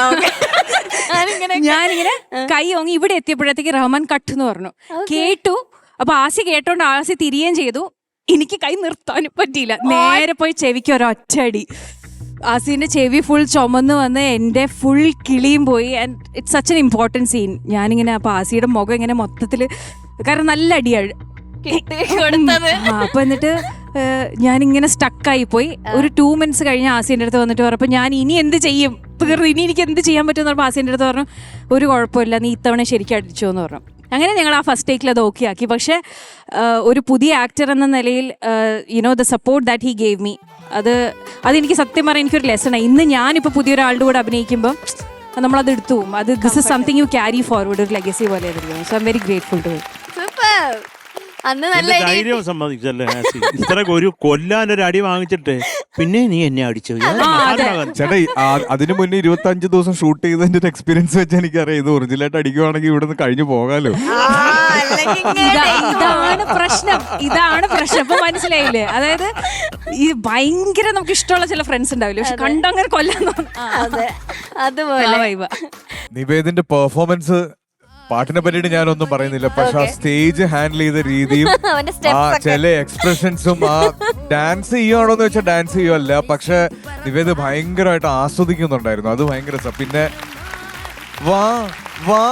ഞാനിങ്ങനെ കൈ ഓങ്ങി ഇവിടെ എത്തിയപ്പോഴത്തേക്ക് റഹ്മാൻ കട്ട് എന്ന് പറഞ്ഞു. കേട്ടു. അപ്പൊ ആസി കേട്ടോണ്ട് ആസി തിരികെയും ചെയ്തു. എനിക്ക് കൈ നിർത്താനും പറ്റിയില്ല. നേരെ പോയി ചെവിക്ക് ഒരൊറ്റടി. ആസിന്റെ ചെവി ഫുൾ ചുമന്ന് വന്ന് എൻ്റെ ഫുൾ കിളിയും പോയി. And it's such an important scene. ഞാനിങ്ങനെ അപ്പൊ ആസിയുടെ മുഖം ഇങ്ങനെ മൊത്തത്തില്, കാരണം നല്ല അടിയാണ്. അപ്പൊ എന്നിട്ട് ഞാനിങ്ങനെ സ്റ്റക്കായി പോയി. ഒരു 2 minutes കഴിഞ്ഞ് ആസിന്റെ അടുത്ത് വന്നിട്ട് പറഞ്ഞു, ഞാൻ ഇനി എന്ത് ചെയ്യും, തീർന്നു, ഇനി എനിക്ക് എന്ത് ചെയ്യാൻ പറ്റുമെന്ന് പറഞ്ഞപ്പോൾ ആസിന്റെ അടുത്ത് പറഞ്ഞു, ഒരു കുഴപ്പമില്ല, നീ ഇത്തവണ ശരിക്കും അടിച്ചു എന്ന് പറഞ്ഞു. അങ്ങനെ ഞങ്ങൾ ആ ഫസ്റ്റ് ടേക്കിൽ അത് ഓക്കെ ആക്കി. പക്ഷെ ഒരു പുതിയ ആക്ടർ എന്ന നിലയിൽ the support that he gave me, അതെനിക്ക് സത്യം പറയാൻ എനിക്കൊരു ലെസണായി. ഇന്ന് ഞാനിപ്പോൾ പുതിയൊരാളുടെ കൂടെ അഭിനയിക്കുമ്പോൾ നമ്മളത് എടുത്തു പോകും. അത് this is something you carry forward, ഒരു ലെഗസി പോലെ. So I am very grateful to him. അന്ന് നല്ല ധൈര്യം സമ്മതിച്ചല്ലേ ആസി, ഇത്ര ഒരു കൊല്ലാനൊരു അടി വാങ്ങിച്ചിട്ട് പിന്നെ നീ എന്നെ അടിച്ചു. ചേട്ടാ, അതിനു മുന്നേ 25 ദിവസം ഷൂട്ട് ചെയ്തതിന്റെ ഒരു എക്സ്പീരിയൻസ് വെച്ച് എനിക്കറിയാം, ഇത് ഒറിജിനലായിട്ട് അടിക്കുവാണെങ്കിൽ ഇവിടെ നിന്ന് കഴിഞ്ഞു പോകാലോ. ഇതാണ് പ്രശ്നം. ഇപ്പൊ മനസ്സിലായില്ലേ? അതായത് ഈ ഭയങ്കര നമുക്ക് ഇഷ്ടമുള്ള ചില ഫ്രണ്ട്സ് ഉണ്ടാവില്ല, പക്ഷെ കണ്ടങ്ങനെ കൊല്ലാൻ അതുപോലെ. നിവേദിന്റെ പെർഫോമൻസ്, പാട്ടിനെ പറ്റിയിട്ട് ഞാനൊന്നും പറയുന്നില്ല, പക്ഷെ ആ സ്റ്റേജ് ഹാൻഡിൽ ചെയ്ത രീതിയും ആ ചില എക്സ്പ്രഷൻസും, ആ ഡാൻസ് ചെയ്യുവാണോന്ന് വെച്ചാൽ ഡാൻസ് ചെയ്യുവല്ല, പക്ഷെ നിവേദ് ഭയങ്കരമായിട്ട് ആസ്വദിക്കുന്നുണ്ടായിരുന്നു. അത് ഭയങ്കര പിന്നെ വാ വാ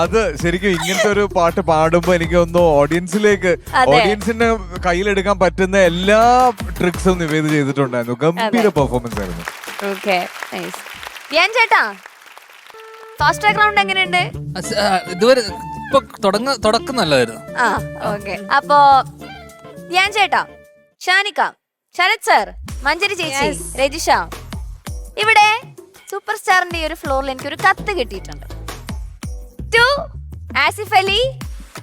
അത് ശരിക്കും ഇങ്ങനത്തെ ഒരു പാട്ട് പാടുമ്പോ എനിക്ക് തോന്നുന്നു ഓഡിയൻസിന്റെ കയ്യിലെടുക്കാൻ പറ്റുന്ന എല്ലാ ട്രിക്സും നിവേദ് ചെയ്തിട്ടുണ്ടായിരുന്നു. ഗംഭീര പെർഫോമൻസ് ആയിരുന്നു. ചേട്ടാ, ഫാസ്റ്റ് ട്രാക്ക് റൗണ്ട് എങ്ങനെയുണ്ട്? ഇതുവരെ ഇപ്പൊ തുടക്കം നല്ലതായിരുന്നു. അപ്പോ ഞാൻ ചേട്ടാ, ഷാനിക്ക, ശരത് സർ, മഞ്ജരി ചേച്ചി, രജിഷ, ഇവിടെ സൂപ്പർ സ്റ്റാറിന്റെ ഈ ഒരു ഫ്ലോറിൽ എനിക്കൊരു കത്ത് കിട്ടിയിട്ടുണ്ട്. To Asif Ali,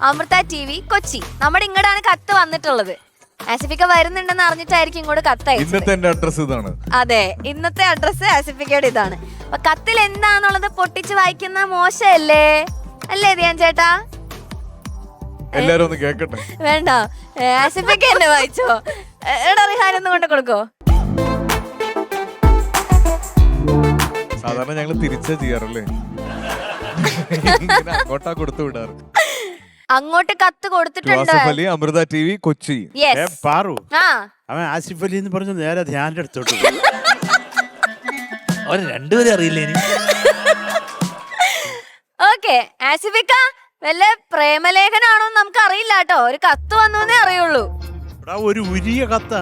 Amrita TV, Kochi. നമ്മുടെ ഇങ്ങോട്ടാണ് കത്ത് വന്നിട്ടുള്ളത്. ആസിഫിക്ക വരുന്നുണ്ടെന്ന് അറിഞ്ഞിട്ടായിരിക്കും ഇങ്ങോട്ട് കത്തയച്ചത്. അതെ, ഇന്നത്തെ അഡ്രസ് ആസിഫിക്കയുടെ ഇതാണ്. അപ്പൊ കത്തിൽ എന്താന്നുള്ളത് പൊട്ടിച്ച് വായിക്കുന്ന മോശമല്ലേ അല്ലേ ധ്യാൻ ചേട്ടാ? എല്ലാരും ഒന്ന് കേക്കട്ടെ. വേണ്ട, ആസിഫിക്ക എന്നെ വായിച്ചോ. എടാ റിഹാനൊന്നും കൊണ്ട് കൊടുക്കോ. സാധാരണ ഞങ്ങള് തിരിച്ചാ ചെയ്യാറല്ലേ, അങ്ങോട്ടാ കൊടുത്തു വിടാറ്. അങ്ങോട്ട് കത്ത് കൊടുത്തിട്ടുണ്ട്. അമൃത TV, കൊച്ചി. പാറു, അവൻ ആസിഫ് അലി എന്ന് പറഞ്ഞു നേരെ ധ്യാന്റെ അടുത്തോട്ട്. അവരെ രണ്ടുപേരും അറിയില്ലേ? ഓക്കെ, ആസിഫിക്ക വല്ല പ്രേമലേഖനാണോ നമുക്ക് അറിയില്ല കേട്ടോ. ഒരു കത്ത് വന്നേ അറിയുള്ളൂ. ഒരു ഉരിയ കത്ത.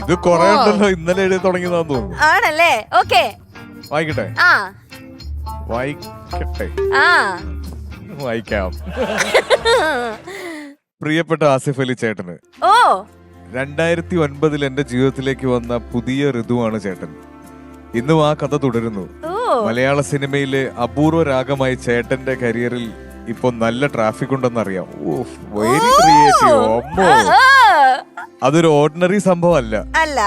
ഇത് കൊറേ ഉണ്ടല്ലോ, ഇന്നലെ എഴുതി തുടങ്ങിയതാന്ന് തോന്നുന്നു. ആണല്ലേ? ഓക്കെ, വായിക്കട്ടെ. വായിക്കാം. പ്രിയപ്പെട്ട ആസിഫ് അലി ചേട്ടന്, 2009 എന്റെ ജീവിതത്തിലേക്ക് വന്ന പുതിയ ഋതുവാണ് ചേട്ടൻ. ഇന്നും ആ കഥ തുടരുന്നു. മലയാള സിനിമയിലെ അപൂർവ രാഗമായി ചേട്ടന്റെ കരിയറിൽ ഇപ്പൊ നല്ല ട്രാഫിക് ഉണ്ടെന്ന് അറിയാം. Very creative. അമ്മോ, അതൊരു ഓർഡിനറി സംഭവം അല്ല.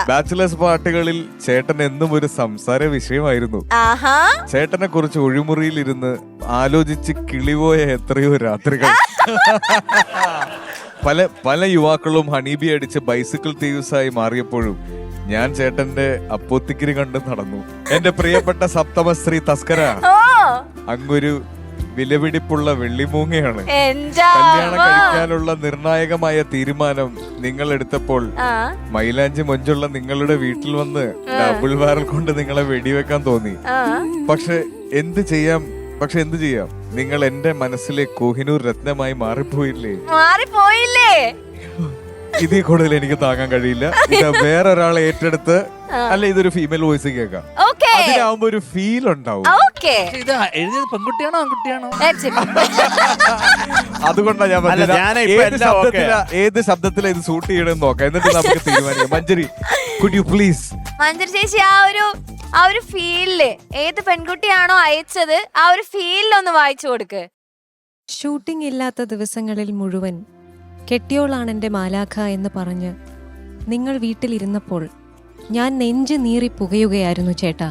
ബാച്ചിലേഴ്സ് പാർട്ടികളിൽ ചേട്ടൻ എന്നും ഒരു സംസാര വിഷയമായിരുന്നു. ചേട്ടനെ കുറിച്ച് ഒഴിമുറിയിൽ ഇരുന്ന് ആലോചിച്ച് കിളിപോയ എത്രയോ രാത്രികൾ. പല യുവാക്കളും ഹണീബി അടിച്ച് ബൈസിക്കിൾ തീവ്സായി മാറിയപ്പോഴും ഞാൻ ചേട്ടന്റെ അപ്പോത്തിക്കിരി കണ്ട് നടന്നു. എന്റെ പ്രിയപ്പെട്ട സപ്തമശ്രീ തസ്കര, അങ്ങൊരു വിലപിടിപ്പുള്ള വെള്ളിമൂങ്ങയാണ്. കല്യാണം കഴിക്കാനുള്ള നിർണായകമായ തീരുമാനം നിങ്ങൾ എടുത്തപ്പോൾ മൈലാഞ്ചി മൊഞ്ചുള്ള നിങ്ങളുടെ വീട്ടിൽ വന്ന് ഡബിൾ ബാരൽ കൊണ്ട് നിങ്ങളെ വെടിവെക്കാൻ തോന്നി. പക്ഷെ എന്ത് ചെയ്യാം നിങ്ങൾ എന്റെ മനസ്സിലെ കോഹിനൂർ രത്നമായി മാറിപ്പോയില്ലേ. ഇതിൽ കൂടുതൽ എനിക്ക് താങ്ങാൻ കഴിയില്ല. ഇത് വേറൊരാളെ ഏറ്റെടുത്ത്, അല്ല ഇതൊരു ഫീമെയിൽ വോയിസ് കേൾക്കാം. അതിനാവുമ്പോ ഒരു ഫീൽ ഉണ്ടാവും. ഇത് എഴുതിയത് പെൺകുട്ടിയാണോ ആൺകുട്ടിയാണോ? അതുകൊണ്ടാണ് ഞാൻ പറഞ്ഞത് ഏത് ശബ്ദത്തിലാ ഇത് ഷൂട്ട് ചെയ്യണമെന്ന് നോക്കാം, എന്നിട്ട് നമുക്ക് തീരുമാനിക്കാം. മഞ്ജരി, കുഡ് യു പ്ലീസ്? മഞ്ജരി ചേച്ചി, ആ ഒരു ഫീലില് ഏത് പെൺകുട്ടിയാണോ അയച്ചത് ആ ഒരു ഫീലിലൊന്ന് വായിച്ചു കൊടുക്ക്. ഷൂട്ടിംഗ് ഇല്ലാത്ത ദിവസങ്ങളിൽ മുഴുവൻ കെട്ടിയോളാണെന്റെ മാലാഖ എന്ന് പറഞ്ഞ് നിങ്ങൾ വീട്ടിലിരുന്നപ്പോൾ ഞാൻ നെഞ്ച് നീറി പുകയുകയായിരുന്നു ചേട്ടാ.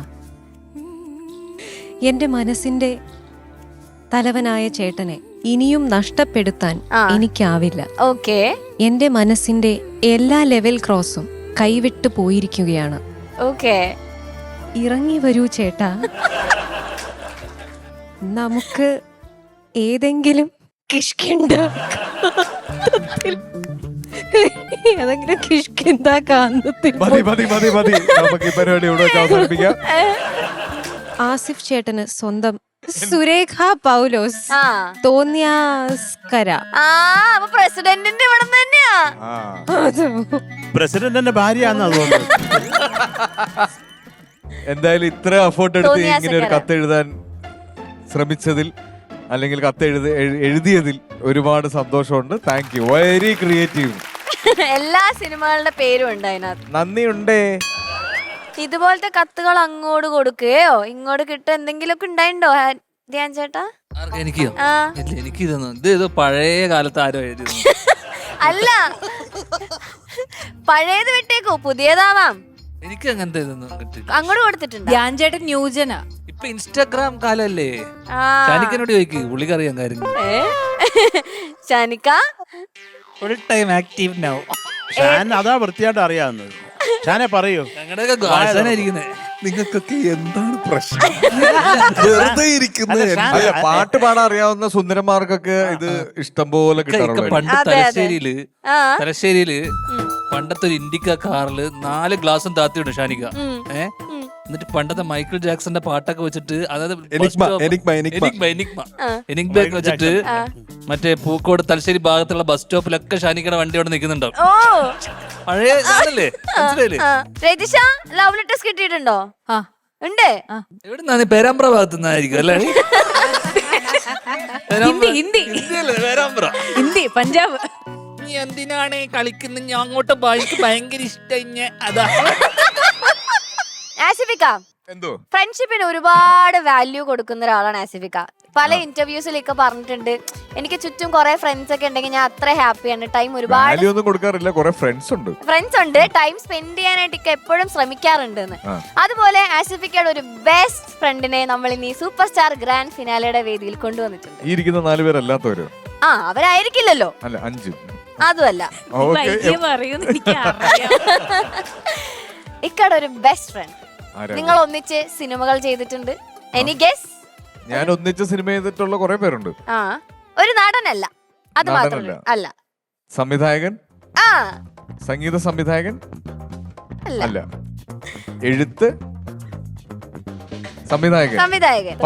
എന്റെ മനസ്സിന്റെ തലവനായ ചേട്ടനെ ഇനിയും നഷ്ടപ്പെടുത്താൻ എനിക്കാവില്ല. എന്റെ മനസ്സിന്റെ എല്ലാ ലെവൽ ക്രോസും കൈവിട്ടു പോയിരിക്കുകയാണ്. ഇറങ്ങി വരൂ ചേട്ടാ, നമുക്ക് ഏതെങ്കിലും ഏതെങ്കിലും കിഷ്കിന്താ കാന്തത്തിൽ ആസിഫ് ചേട്ടന് സ്വന്തം സുരേഖ പൗലോസ് തോന്നിയാസ്കര. പ്രസിഡന്റിന്റെ ഇവിടെ തന്നെയാ. പ്രസിഡന്റിന്റെ ഭാര്യയാണെന്ന് തോന്നുന്നു. എന്തായാലും ഇത്ര എഫേർട്ട് എടുത്ത് ഇങ്ങനെ ഒരു കത്ത് എഴുതാൻ ശ്രമിച്ചതിൽ, അല്ലെങ്കിൽ കത്ത് എഴുതിയതിൽ ഒരുപാട് സന്തോഷമുണ്ട്. Thank you, very creative. എല്ലാ സിനിമകളുടെ പേരും ഉണ്ട് അതിനകത്ത്. നന്ദിയുണ്ടേ. ഇതുപോലത്തെ കത്തുകൾ അങ്ങോട്ട് കൊടുക്കുകയോ ഇങ്ങോട്ട് കിട്ടുക എന്തെങ്കിലുമൊക്കെ ഉണ്ടായിണ്ടോ ധ്യാൻ ചേട്ടാ? എനിക്കോ? എനിക്ക് ഇത് പഴയ കാലത്ത് ആരോ എഴുതി. അല്ല, പഴയത് വിട്ടേക്കോ, പുതിയതാവാം. എനിക്ക് അങ്ങനത്തെ ഇതൊന്നും കിട്ടില്ല. അങ്ങോട്ട് കൊടുത്തിട്ടുണ്ട്. ധ്യാൻ ചേട്ടൻ ന്യൂജന. ഇപ്പൊ ഇൻസ്റ്റാഗ്രാം കാലല്ലേ. ഷാനിക്കനോട് ചോദിക്കും, പുള്ളിക്കറിയാൻ കാര്യം. ഷാനിക്ക full time active now. Shan അതാ വൃത്തിയായിട്ട് അറിയാവുന്നത്. ഷാനെ പറയൂ. നിങ്ങൾക്കൊക്കെ എന്താണ് പ്രശ്നം? വെറുതെ ഇരിക്കുന്നത്. പാട്ട് പാടാൻ അറിയാവുന്ന സുന്ദരന്മാർക്കൊക്കെ ഇത് ഇഷ്ടം പോലെ കിട്ടാറുണ്ട്. പണ്ട് തലശ്ശേരിയില് പണ്ടത്തെ ഒരു ഇൻഡിക്ക കാറില് 4 ഗ്ലാസും താത്തിയുണ്ട് ഷാനിക്ക. എന്നിട്ട് പണ്ടത്തെ മൈക്കിൾ ജാക്സന്റെ പാട്ടൊക്കെ വെച്ചിട്ട്, അതായത് എനിഗ്മ വെച്ചിട്ട് മറ്റേ പൂക്കോട് തലശ്ശേരി ഭാഗത്തുള്ള ബസ് സ്റ്റോപ്പിലൊക്കെ ഷാനിക്കയുടെ വണ്ടി അവിടെ നിൽക്കുന്നുണ്ടോ. പഴയ കാലല്ലേ, മനസ്സിലായില്ലേ? ലവ് ലെറ്റേഴ്സ് കിട്ടിയിട്ടുണ്ടോ? ഉണ്ട്. എവിടുന്നാ? പേരാമ്പ്ര ഭാഗത്തുനിന്നായിരിക്കും അല്ലേ? ഹിന്ദി, പഞ്ചാബ്. നീ എന്തിനാണ് കളിക്കുന്നത്? ഞാൻ അങ്ങോട്ട് എനിക്ക് ഭയങ്കര ഇഷ്ടം. അതാ ആസിഫിക്ക ഫ്രണ്ട്ഷിപ്പിന് ഒരുപാട് വാല്യൂ കൊടുക്കുന്ന ഒരാളാണ് ആസിഫിക്ക. പല ഇന്റർവ്യൂസിലൊക്കെ പറഞ്ഞിട്ടുണ്ട്, എനിക്ക് ചുറ്റും കുറെ ഫ്രണ്ട്സ് ഒക്കെ ഉണ്ടെങ്കിൽ ഞാൻ അത്ര ഹാപ്പിയാണ്. ടൈം ഒരുപാട് കൊടുക്കാറില്ല, ഫ്രണ്ട്സ് ഉണ്ട്, ടൈം സ്പെൻഡ് ചെയ്യാനായിട്ട് എപ്പോഴും ശ്രമിക്കാറുണ്ട്. അതുപോലെ ആസിഫിക്കയുടെ ഒരു ബെസ്റ്റ് ഫ്രണ്ടിനെ നമ്മൾ ഇനി സൂപ്പർ സ്റ്റാർ ഗ്രാൻഡ് ഫിനാലയുടെ വേദിയിൽ കൊണ്ടുവന്നിട്ടുണ്ട്. ഈ ഇരിക്കുന്ന 4 പേരല്ലാത്തവരോ? അവരായിരിക്കില്ലല്ലോ. അല്ല, 5. അതുമല്ല, ഇക്കടെ ഒരു ബെസ്റ്റ് ഫ്രണ്ട്. നിങ്ങൾ ഒന്നിച്ച് സിനിമകൾ ചെയ്തിട്ടുണ്ട്. Any guess? ഞാൻ ഒന്നിച്ച് സിനിമ ചെയ്തിട്ടുള്ള കുറെ പേരുണ്ട്. ഒരു നടനല്ല, അത് മാത്രമല്ല. അല്ല. സംവിധായകൻ? സംഗീത സംവിധായകൻ? അല്ല. എഴുത്ത് സംവിധായകൻ?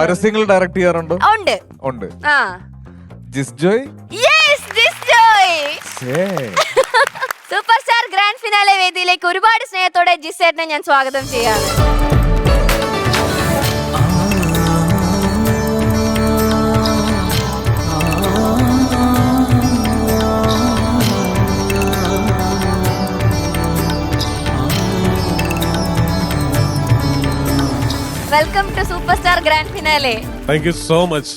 പരസ്യങ്ങൾ ഡയറക്ട് ചെയ്യാറുണ്ടോ? ഉണ്ട്. ജിസ് Joy? Yes, Jis Joy. Super star grand finale വേദിയിലേക്ക് ഒരുപാട് സ്നേഹത്തോടെ ജിസേട്ടനെ ഞാൻ സ്വാഗതം ചെയ്യാണ്. Welcome to super star grand finale. Thank you so much.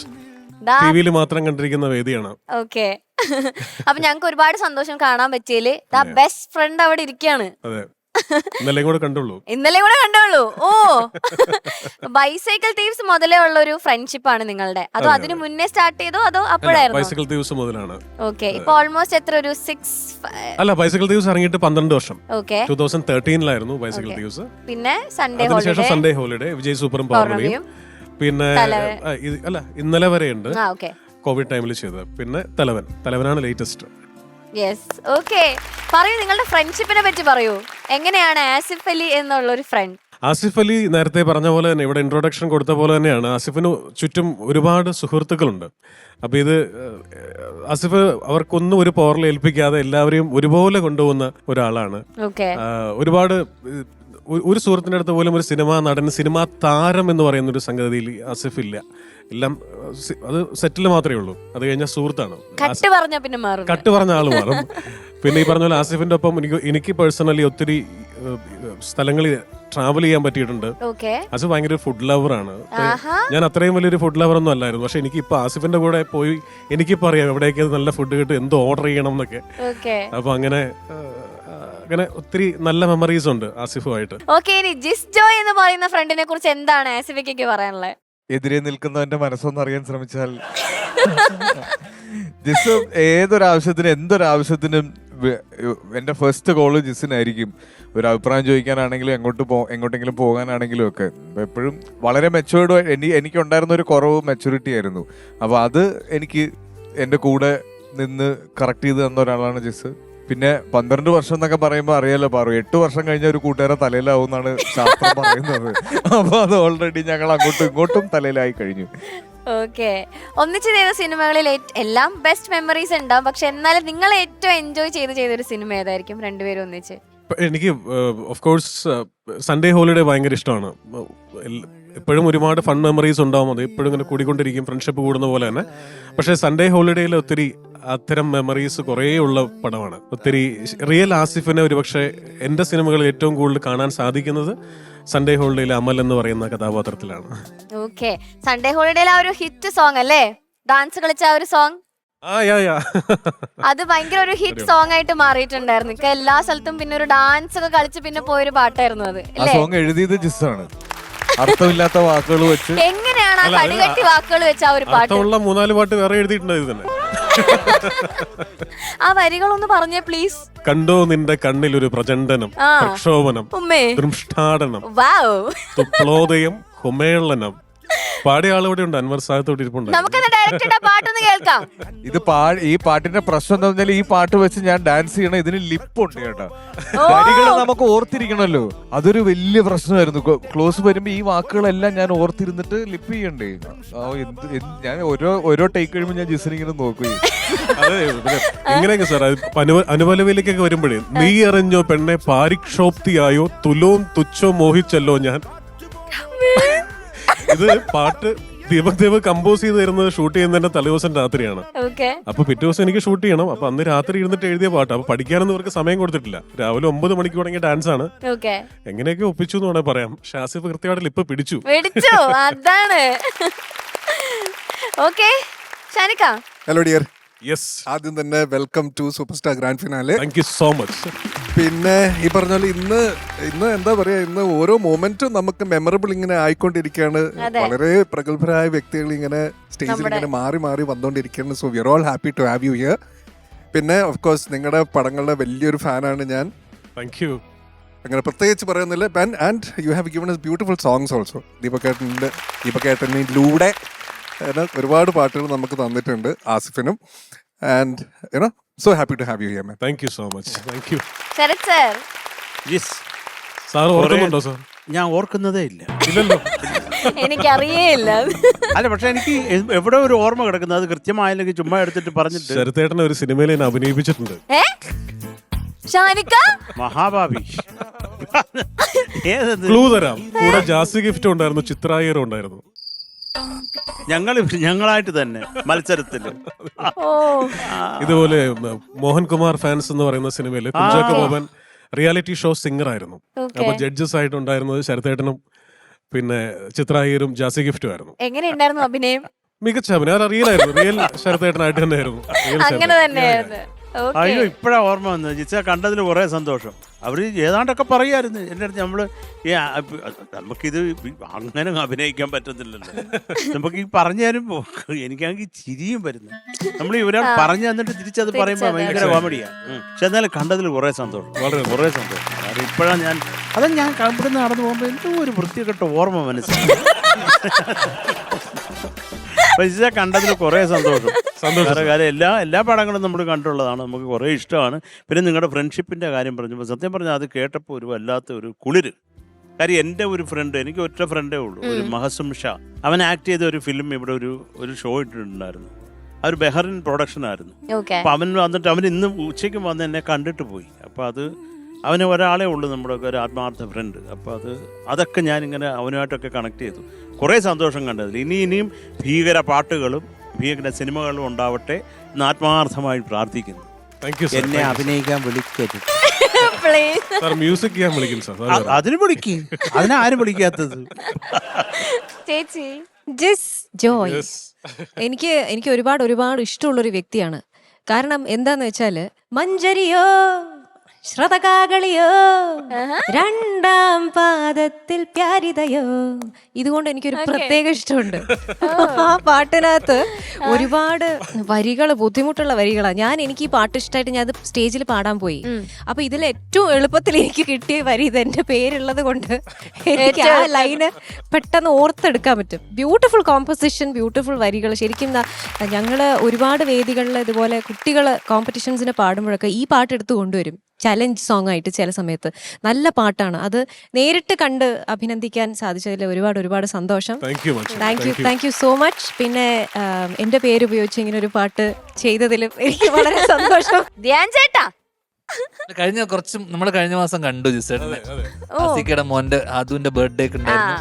ടി വിയിൽ മാത്രം കണ്ടിരിക്കുന്ന വേദിയാണ്. ഓക്കെ. അപ്പൊ ഞങ്ങക്ക് ഒരുപാട് സന്തോഷം കാണാൻ പറ്റിയതില്. ബെസ്റ്റ് ഫ്രണ്ട് അവിടെ ഇരിക്കാണ്. അതെ, ഇന്നലെ കൂടെ കണ്ടുള്ളൂ. ഇന്നലെ കൂടെ കണ്ടോളൂ. ഓ, ബൈസൈക്കിൾ തീവ്സ് മുതലേ ഉള്ള ഒരു ഫ്രണ്ട്ഷിപ്പ് ആണ് നിങ്ങളുടെ? അതോ അതിന് മുന്നേ സ്റ്റാർട്ട് ചെയ്തോ അതോ അപ്പോഴായിരുന്നു? ബൈസിക്കിൾ ദിവസം മുതലാണ്. ഓക്കെ. ഇപ്പൊ ഓൾമോസ്റ്റ് എത്ര, ഒരു 6? അല്ല, ബൈസിക്കിൾ ദിവസം ഇറങ്ങിയിട്ട് 12 വർഷം. ഓക്കെ. 2013 ബൈസിക്കിൾ ദിവസം. പിന്നെ സൺഡേ അതിനുശേഷം ഹോളിഡേ, സൺഡേ ഹോളിഡേ, വിജയ് സൂപ്പറും പൗർണമിയും. പിന്നെ അല്ല, ഇന്നലെ വരെയുണ്ട് കോവിഡ് ടൈമിൽ ചെയ്തത്. പിന്നെ തലവനാണ് ലേറ്റസ്റ്റ്. യെസ്. ഓക്കെ. പറയൂ, നിങ്ങളുടെ ഫ്രണ്ട്ഷിപ്പിനെ പറ്റി പറയൂ. എങ്ങനെയാണ് ആസിഫ് അലി എന്നുള്ള ഒരു ഫ്രണ്ട്? ആസിഫ് അലി നേരത്തെ പറഞ്ഞ പോലെ തന്നെ, ഇവിടെ ഇൻട്രൊഡക്ഷൻ കൊടുത്ത പോലെ തന്നെയാണ്, ആസിഫിന് ചുറ്റും ഒരുപാട് സുഹൃത്തുക്കളുണ്ട്. അപ്പൊ ഇത് ആസിഫ് അവർക്കൊന്നും ഒരു പോറൽ ഏൽപ്പിക്കാതെ എല്ലാവരെയും ഒരുപോലെ കൊണ്ടുപോകുന്ന ഒരാളാണ്. ഒരുപാട് ഒരു സുഹൃത്തിൻ്റെ അടുത്ത് പോലും ഒരു സിനിമാ നടൻ, സിനിമാ താരം എന്ന് പറയുന്ന ഒരു സംഗതിയിൽ ആസിഫ് ഇല്ല. എല്ലാം അത് സെറ്റിൽ മാത്രമേ ഉള്ളൂ. അത് കഴിഞ്ഞാൽ സുഹൃത്താണ്. കട്ട് പറഞ്ഞ ആള് മാറും. പിന്നെ ഈ പറഞ്ഞ പോലെ ആസിഫിന്റെ ഒപ്പം എനിക്ക് പേഴ്സണലി ഒത്തിരി സ്ഥലങ്ങളിൽ ട്രാവൽ ചെയ്യാൻ പറ്റിയിട്ടുണ്ട്. ആസിഫ് ഭയങ്കര ഫുഡ് ലവറാണ്. ഞാൻ അത്രയും വലിയൊരു ഫുഡ് ലവർ ഒന്നും അല്ലായിരുന്നു. പക്ഷെ എനിക്ക് ഇപ്പൊ ആസിഫിന്റെ കൂടെ പോയി എനിക്കിപ്പോ അറിയാം എവിടെയൊക്കെ നല്ല ഫുഡ് കിട്ടും, എന്ത് ഓർഡർ ചെയ്യണം എന്നൊക്കെ. അപ്പൊ അങ്ങനെ ഒത്തിരി നല്ല മെമ്മറീസ് ഉണ്ട് ആസിഫുമായിട്ട്. ജിസ്ജോ എന്ന് പറയുന്ന ഫ്രണ്ടിനെ കുറിച്ച് എന്താണ് ആസിഫിക്ക് പറയാനുള്ളത്? എതിരെ നിൽക്കുന്നവന്റെ മനസ്സൊന്നും അറിയാൻ ശ്രമിച്ചാൽ ജിസ് ഏതൊരാവശ്യത്തിനും എന്തൊരാവശ്യത്തിനും എന്റെ ഫസ്റ്റ് കോള് ജിസിനായിരിക്കും. ഒരു അഭിപ്രായം ചോദിക്കാനാണെങ്കിലും എങ്ങോട്ടെങ്കിലും പോകാനാണെങ്കിലും ഒക്കെ എപ്പോഴും വളരെ മെച്ചുവേർഡ്. എനിക്കുണ്ടായിരുന്ന ഒരു കുറവ് മെച്യൂരിറ്റി ആയിരുന്നു. അപ്പൊ അത് എനിക്ക് എന്റെ കൂടെ നിന്ന് കറക്റ്റ് ചെയ്ത് തന്ന ഒരാളാണ് ജിസ്. പിന്നെ 12 വർഷം എന്നൊക്കെ പറയുമ്പോൾ അറിയാലോ പാറു, 8 വർഷം കഴിഞ്ഞ ഒരു കൂട്ടുകാരെ തലയിലാവും എന്നാണ് ശാസ്ത്രം പറയുന്നത്. അപ്പൊ അത് ഓൾറെഡി ഞങ്ങൾ അങ്ങോട്ടും ഇങ്ങോട്ടും തലയിലായി കഴിഞ്ഞു. ഓക്കെ. ഒന്നിച്ച് ചെയ്ത സിനിമകളിൽ എല്ലാം ബെസ്റ്റ് മെമ്മറീസ് ഉണ്ടാവും. പക്ഷെ എന്നാലും നിങ്ങൾ ഏറ്റവും എൻജോയ് ചെയ്തൊരു സിനിമ ഏതായിരിക്കും രണ്ടുപേരും ഒന്നിച്ച്? എനിക്ക് ഓഫ് കോഴ്സ് സൺഡേ ഹോളിഡേ ഭയങ്കര ഇഷ്ടമാണ്. എപ്പോഴും ഒരുപാട് ഫൺ മെമ്മറീസ് ഉണ്ടാവും. അത് എപ്പോഴും ഇങ്ങനെ കൂടിക്കൊണ്ടിരിക്കും, ഫ്രണ്ട്ഷിപ്പ് കൂടുന്ന പോലെ തന്നെ. പക്ഷെ സൺഡേ ഹോളിഡേയിൽ ഒത്തിരി അത്തരം മെമ്മറീസ് കുറേ ഉള്ള പടമാണ്. ഒത്തിരി റിയൽ ആസിഫിനെ ഒരുപക്ഷെ എൻ്റെ സിനിമകളിൽ ഏറ്റവും കൂടുതൽ കാണാൻ സാധിക്കുന്നത് സൺഡേ ഹോളിഡേയിലെ അമൽ എന്ന് പറയുന്ന കഥാപാത്രത്തിലാണ്. ഓക്കെ. സൺഡേ ഹോളിഡേയിലെ ആ ഒരു ഹിറ്റ് സോങ് അല്ലേ, ഡാൻസ് കളിച്ച ആ ഒരു സോങ്, അത് ഭയങ്കര ഒരു ഹിറ്റ് സോങ് ആയിട്ട് മാറിയിട്ടുണ്ടായിരുന്നു. എല്ലാ സ്ഥലത്തും പിന്നെ ഒരു ഡാൻസ് ഒക്കെ കളിച്ച് പിന്നെ പോയൊരു പാട്ടായിരുന്നു അത്. സോങ് എഴുതിയത് ജിസ്സാണ്. അർത്ഥമില്ലാത്ത വാക്കുകൾ വെച്ച് എങ്ങനെയാണ് ആ കടികട്ടി വാക്കുകൾ വെച്ച് ആ ഒരു പാട്ട്? 3-4 പാട്ട് വേറെ എഴുതിയിട്ടുണ്ട് ഇത് തന്നെ. ആ വരികളൊന്ന് പറഞ്ഞേ പ്ലീസ്. കണ്ടോ നിന്റെ കണ്ണിൽ ഒരു പ്രചണ്ഡനം, പ്രക്ഷോഭനം, ദൃഷ്ടാടനം, തുപ്ലോദയം, ഹുമേളനം. പാടിയ ആളോടെ ഉണ്ട്, അൻവർ സാഹത്തോട് ഇരിപ്പുണ്ട്. പാട്ടൊന്ന് കേൾക്കാം. ഇത് ഈ പാട്ടിന്റെ പ്രശ്നം എന്താ പറഞ്ഞാൽ, ഈ പാട്ട് വെച്ച് ഞാൻ ഡാൻസ് ചെയ്യണം, ഇതിന് ലിപ്പുണ്ട് കേട്ടോ. വരികൾ നമുക്ക് ഓർത്തിരിക്കണല്ലോ, അതൊരു വലിയ പ്രശ്നമായിരുന്നു. ക്ലോസ് വരുമ്പോ ഈ വാക്കുകളെല്ലാം ഞാൻ ഓർത്തിരുന്നിട്ട് ലിപ്പ് ചെയ്യണ്ടേ. ഞാൻ ഓരോ ടേക്ക് കഴിയുമ്പോൾ ഞാൻ ജിസിനിങ്ങനെ നോക്കുകയും. അതെ, ഇങ്ങനെയൊക്കെ സാർ അനുപലവിലേക്കൊക്കെ വരുമ്പോഴേ, നീ അറിഞ്ഞോ പെണ്ണെ പാരിക്ഷോപ്തിയായോ, തുലോം തുച്ഛോ മോഹിച്ചല്ലോ ഞാൻ. ഇത് പാട്ട് ദീപക് ദേവ് കമ്പോസ് ചെയ്ത് തരുന്നത് ഷൂട്ട് ചെയ്യുന്നതിന്റെ തലേദിവസം രാത്രിയാണ്. അപ്പൊ പിറ്റേ ദിവസം എനിക്ക് ഷൂട്ട് ചെയ്യണം. അപ്പൊ അന്ന് രാത്രി ഇരുന്നിട്ട് എഴുതിയ പാട്ട്. അപ്പൊ പഠിക്കാനൊന്നും ഇവർക്ക് സമയം കൊടുത്തിട്ടില്ല. രാവിലെ 9 മണിക്ക് തുടങ്ങിയ ഡാൻസ് ആണ്. എങ്ങനെയൊക്കെ ഒപ്പിച്ചു എന്ന് വേണമെങ്കിൽ പറയാം. ഷാസിഫ് കൃത്യമായിട്ട് ലിപ്പ് പിടിച്ചു. അതാണ്. Okay. Shanika, hello dear. Yes, ആദ്യം തന്നെ welcome to super star grand finale. Thank you so much. പിന്നെ ഈ പറഞ്ഞ പോലെ ഇന്ന് എന്താ പറയാ, ഇന്ന് ഓരോ മൊമെന്റും നമുക്ക് മെമ്മറബിൾ ഇങ്ങനെ ആയിക്കൊണ്ടിരിക്കുകയാണ്. വളരെ പ്രഗത്ഭരായ വ്യക്തികൾ ഇങ്ങനെ സ്റ്റേജിൽ ഇങ്ങനെ മാറി മാറി വന്നുകൊണ്ടിരിക്കുകയാണ്. So we are all happy to have you here. പിന്നെ ഓഫ് കോഴ്സ് നിങ്ങളുടെ പടങ്ങളുടെ വലിയൊരു ഫാനാണ് ഞാൻ. Thank you. അങ്ങനെ പ്രത്യേകിച്ച് പറയുന്നില്ല. And you have given us beautiful songs also. ദീപകേട്ടനിലൂടെ ഒരുപാട് പാട്ടുകൾ നമുക്ക് തന്നിട്ടുണ്ട് ആസിഫിനും. And you know so happy to have you here, man. Thank you so much. Thank you. Sarath sir. Yes. Sir ഓർക്കുന്നുണ്ടോ സാർ? ഞാൻ ഓർക്കുന്നതേ ഇല്ല. ഇല്ലല്ലോ. എനിക്കറിയേയില്ല. അല്ല, പക്ഷെ എനിക്ക് എവിടെ ഒരു ഓർമ്മ കിടക്കുന്നത്, അത് കൃത്യമായില്ലെങ്കിൽ ചുമ്മാ എടുത്തിട്ട് പറഞ്ഞിട്ട്. ശരത്തേട്ടനെ ഒരു സിനിമയിൽ എന്നെ അഭിനയിപ്പിച്ചിട്ടുണ്ട്. ഷാനിക, മഹാഭാവി. ക്ലൂ തരാം. കൂടെ ജാസി ഗിഫ്റ്റ് ഉണ്ടായിരുന്നു, ചിത്രായരും ഉണ്ടായിരുന്നു. ഞങ്ങളായിട്ട് തന്നെ മത്സരത്തിൽ. ഇതുപോലെ മോഹൻകുമാർ ഫാൻസ് എന്ന് പറയുന്ന സിനിമയിൽ Kunchacko Boban reality show singer ആയിരുന്നു. അപ്പൊ ജഡ്ജസ് ആയിട്ടുണ്ടായിരുന്നത് ശരത്തേട്ടനും പിന്നെ ചിത്രായരും ജാസി ഗിഫ്റ്റും ആയിരുന്നു. എങ്ങനെയുണ്ടായിരുന്നു അഭിനയം? മികച്ച അഭിനയം അത് റിയലായിരുന്നു, റിയൽ ശരത്തേട്ടനായിട്ട് തന്നെയായിരുന്നു. Real അങ്ങനെ ശരത്തേട്ടൻ. തന്നെയായിരുന്നു. ഓക്കെ. അയ്യോ ഇപ്പഴാ ഓർമ്മ വന്നത്. ജിച്ച കണ്ടതിൽ കുറേ സന്തോഷം. അവർ ഏതാണ്ടൊക്കെ പറയായിരുന്നു എൻ്റെ അടുത്ത്. നമ്മൾ നമുക്കിത് അങ്ങനെ അഭിനയിക്കാൻ പറ്റത്തില്ലല്ലോ. നമുക്ക് ഈ പറഞ്ഞു തരുമ്പോൾ എനിക്കാണെങ്കിൽ ചിരിയും വരുന്നു. നമ്മൾ ഇവരാൾ പറഞ്ഞു തന്നിട്ട് തിരിച്ചത് പറയുമ്പോൾ ഭയങ്കര കോമഡിയാണ്. പക്ഷെ എന്നാലും കണ്ടതിൽ കുറേ സന്തോഷം, വളരെ കുറേ സന്തോഷം. അത് ഇപ്പോഴാണ് ഞാൻ ഇവിടുന്ന് നടന്നു പോകുമ്പോൾ എന്തോ ഒരു വൃത്തികെട്ട ഓർമ്മ മനസ്സിലായി. ജിച്ച കണ്ടതിൽ കുറേ സന്തോഷം. കാര്യം എല്ലാ പടങ്ങളും നമ്മൾ കണ്ടുള്ളതാണ്, നമുക്ക് കുറേ ഇഷ്ടമാണ്. പിന്നെ നിങ്ങളുടെ ഫ്രണ്ട്ഷിപ്പിൻ്റെ കാര്യം പറഞ്ഞപ്പോൾ സത്യം പറഞ്ഞാൽ അത് കേട്ടപ്പോൾ ഒരു വല്ലാത്ത ഒരു കുളിര്. കാര്യം എൻ്റെ ഒരു ഫ്രണ്ട്, എനിക്ക് ഒറ്റ ഫ്രണ്ടേ ഉള്ളൂ, ഒരു മഹസും ഷാ. അവൻ ആക്ട് ചെയ്ത ഒരു ഫിലിം ഇവിടെ ഒരു ഷോ ഇട്ടിട്ടുണ്ടായിരുന്നു. ആ ഒരു ബെഹറിൻ പ്രൊഡക്ഷനായിരുന്നു. അപ്പം അവൻ വന്നിട്ട് അവൻ ഇന്ന് ഉച്ചയ്ക്ക് വന്ന് എന്നെ കണ്ടിട്ട് പോയി. അപ്പോൾ അത് അവന് ഒരാളേ ഉള്ളൂ നമ്മുടെയൊക്കെ ഒരു ആത്മാർത്ഥ ഫ്രണ്ട്. അപ്പോൾ അതൊക്കെ ഞാനിങ്ങനെ അവനുമായിട്ടൊക്കെ കണക്ട് ചെയ്തു. കുറേ സന്തോഷം കണ്ടതിൽ. ഇനിയും ഭീകര പാട്ടുകളും ഭീകര സിനിമകളും ഉണ്ടാവട്ടെ എന്ന് ആത്മാർത്ഥമായി പ്രാർത്ഥിക്കുന്നു. എന്നെ അഭിനയിക്കാൻ വിളിക്കരുത്. മ്യൂസിക് ചെയ്യാൻ വിളിക്കും സാർ. അതിന് വിളിക്കും, അതിനാരും വിളിക്കാത്തത്. ചേച്ചി ജിസ് ജോയ് എനിക്ക് ഒരുപാട് ഇഷ്ടമുള്ളൊരു വ്യക്തിയാണ്. കാരണം എന്താന്ന് വെച്ചാല് മഞ്ചരിയോ ശ്രുതകാകളിയോ രണ്ടാം പാദത്തിൽ പ്യാരിതയോ, ഇതുകൊണ്ട് എനിക്കൊരു പ്രത്യേക ഇഷ്ടമുണ്ട്. ആ പാട്ടിനകത്ത് ഒരുപാട് ബുദ്ധിമുട്ടുള്ള വരികളാണ്. എനിക്ക് ഈ പാട്ട് ഇഷ്ടമായിട്ട് ഞാൻ അത് സ്റ്റേജിൽ പാടാൻ പോയി. അപ്പൊ ഇതിൽ ഏറ്റവും എളുപ്പത്തിൽ എനിക്ക് കിട്ടിയ വരി ഇത് എന്റെ പേരുള്ളത് കൊണ്ട് എനിക്ക് ആ ലൈന് പെട്ടെന്ന് ഓർത്തെടുക്കാൻ പറ്റും. ബ്യൂട്ടിഫുൾ കോമ്പോസിഷൻ, ബ്യൂട്ടിഫുൾ വരികൾ. ശരിക്കും ഞങ്ങള് ഒരുപാട് വേദികളിൽ ഇതുപോലെ കുട്ടികൾ കോമ്പറ്റീഷൻസിന് പാടുമ്പോഴൊക്കെ ഈ പാട്ട് എടുത്തു കൊണ്ടുവരും ചലഞ്ച് സോങ് ആയിട്ട്. ചില സമയത്ത് നല്ല പാട്ടാണ്. അത് നേരിട്ട് കണ്ട് അഭിനന്ദിക്കാൻ സാധിച്ചതിൽ ഒരുപാട് സന്തോഷം. Thank you so much. പിന്നെ എന്റെ പേര് ഉപയോഗിച്ച് ഇങ്ങനെ ഒരു പാട്ട് ചെയ്തതിലും എനിക്ക് വളരെ സന്തോഷം. ധ്യാൻ ചേട്ടാ നമ്മൾ കഴിഞ്ഞ മാസം കണ്ടു ജിസേട്ടനെ. ആസിക്കയുടെ മോന്റെ ആദുവിന്റെ ബർത്ത്ഡേ ഒക്കെ ഉണ്ടായിരുന്നു.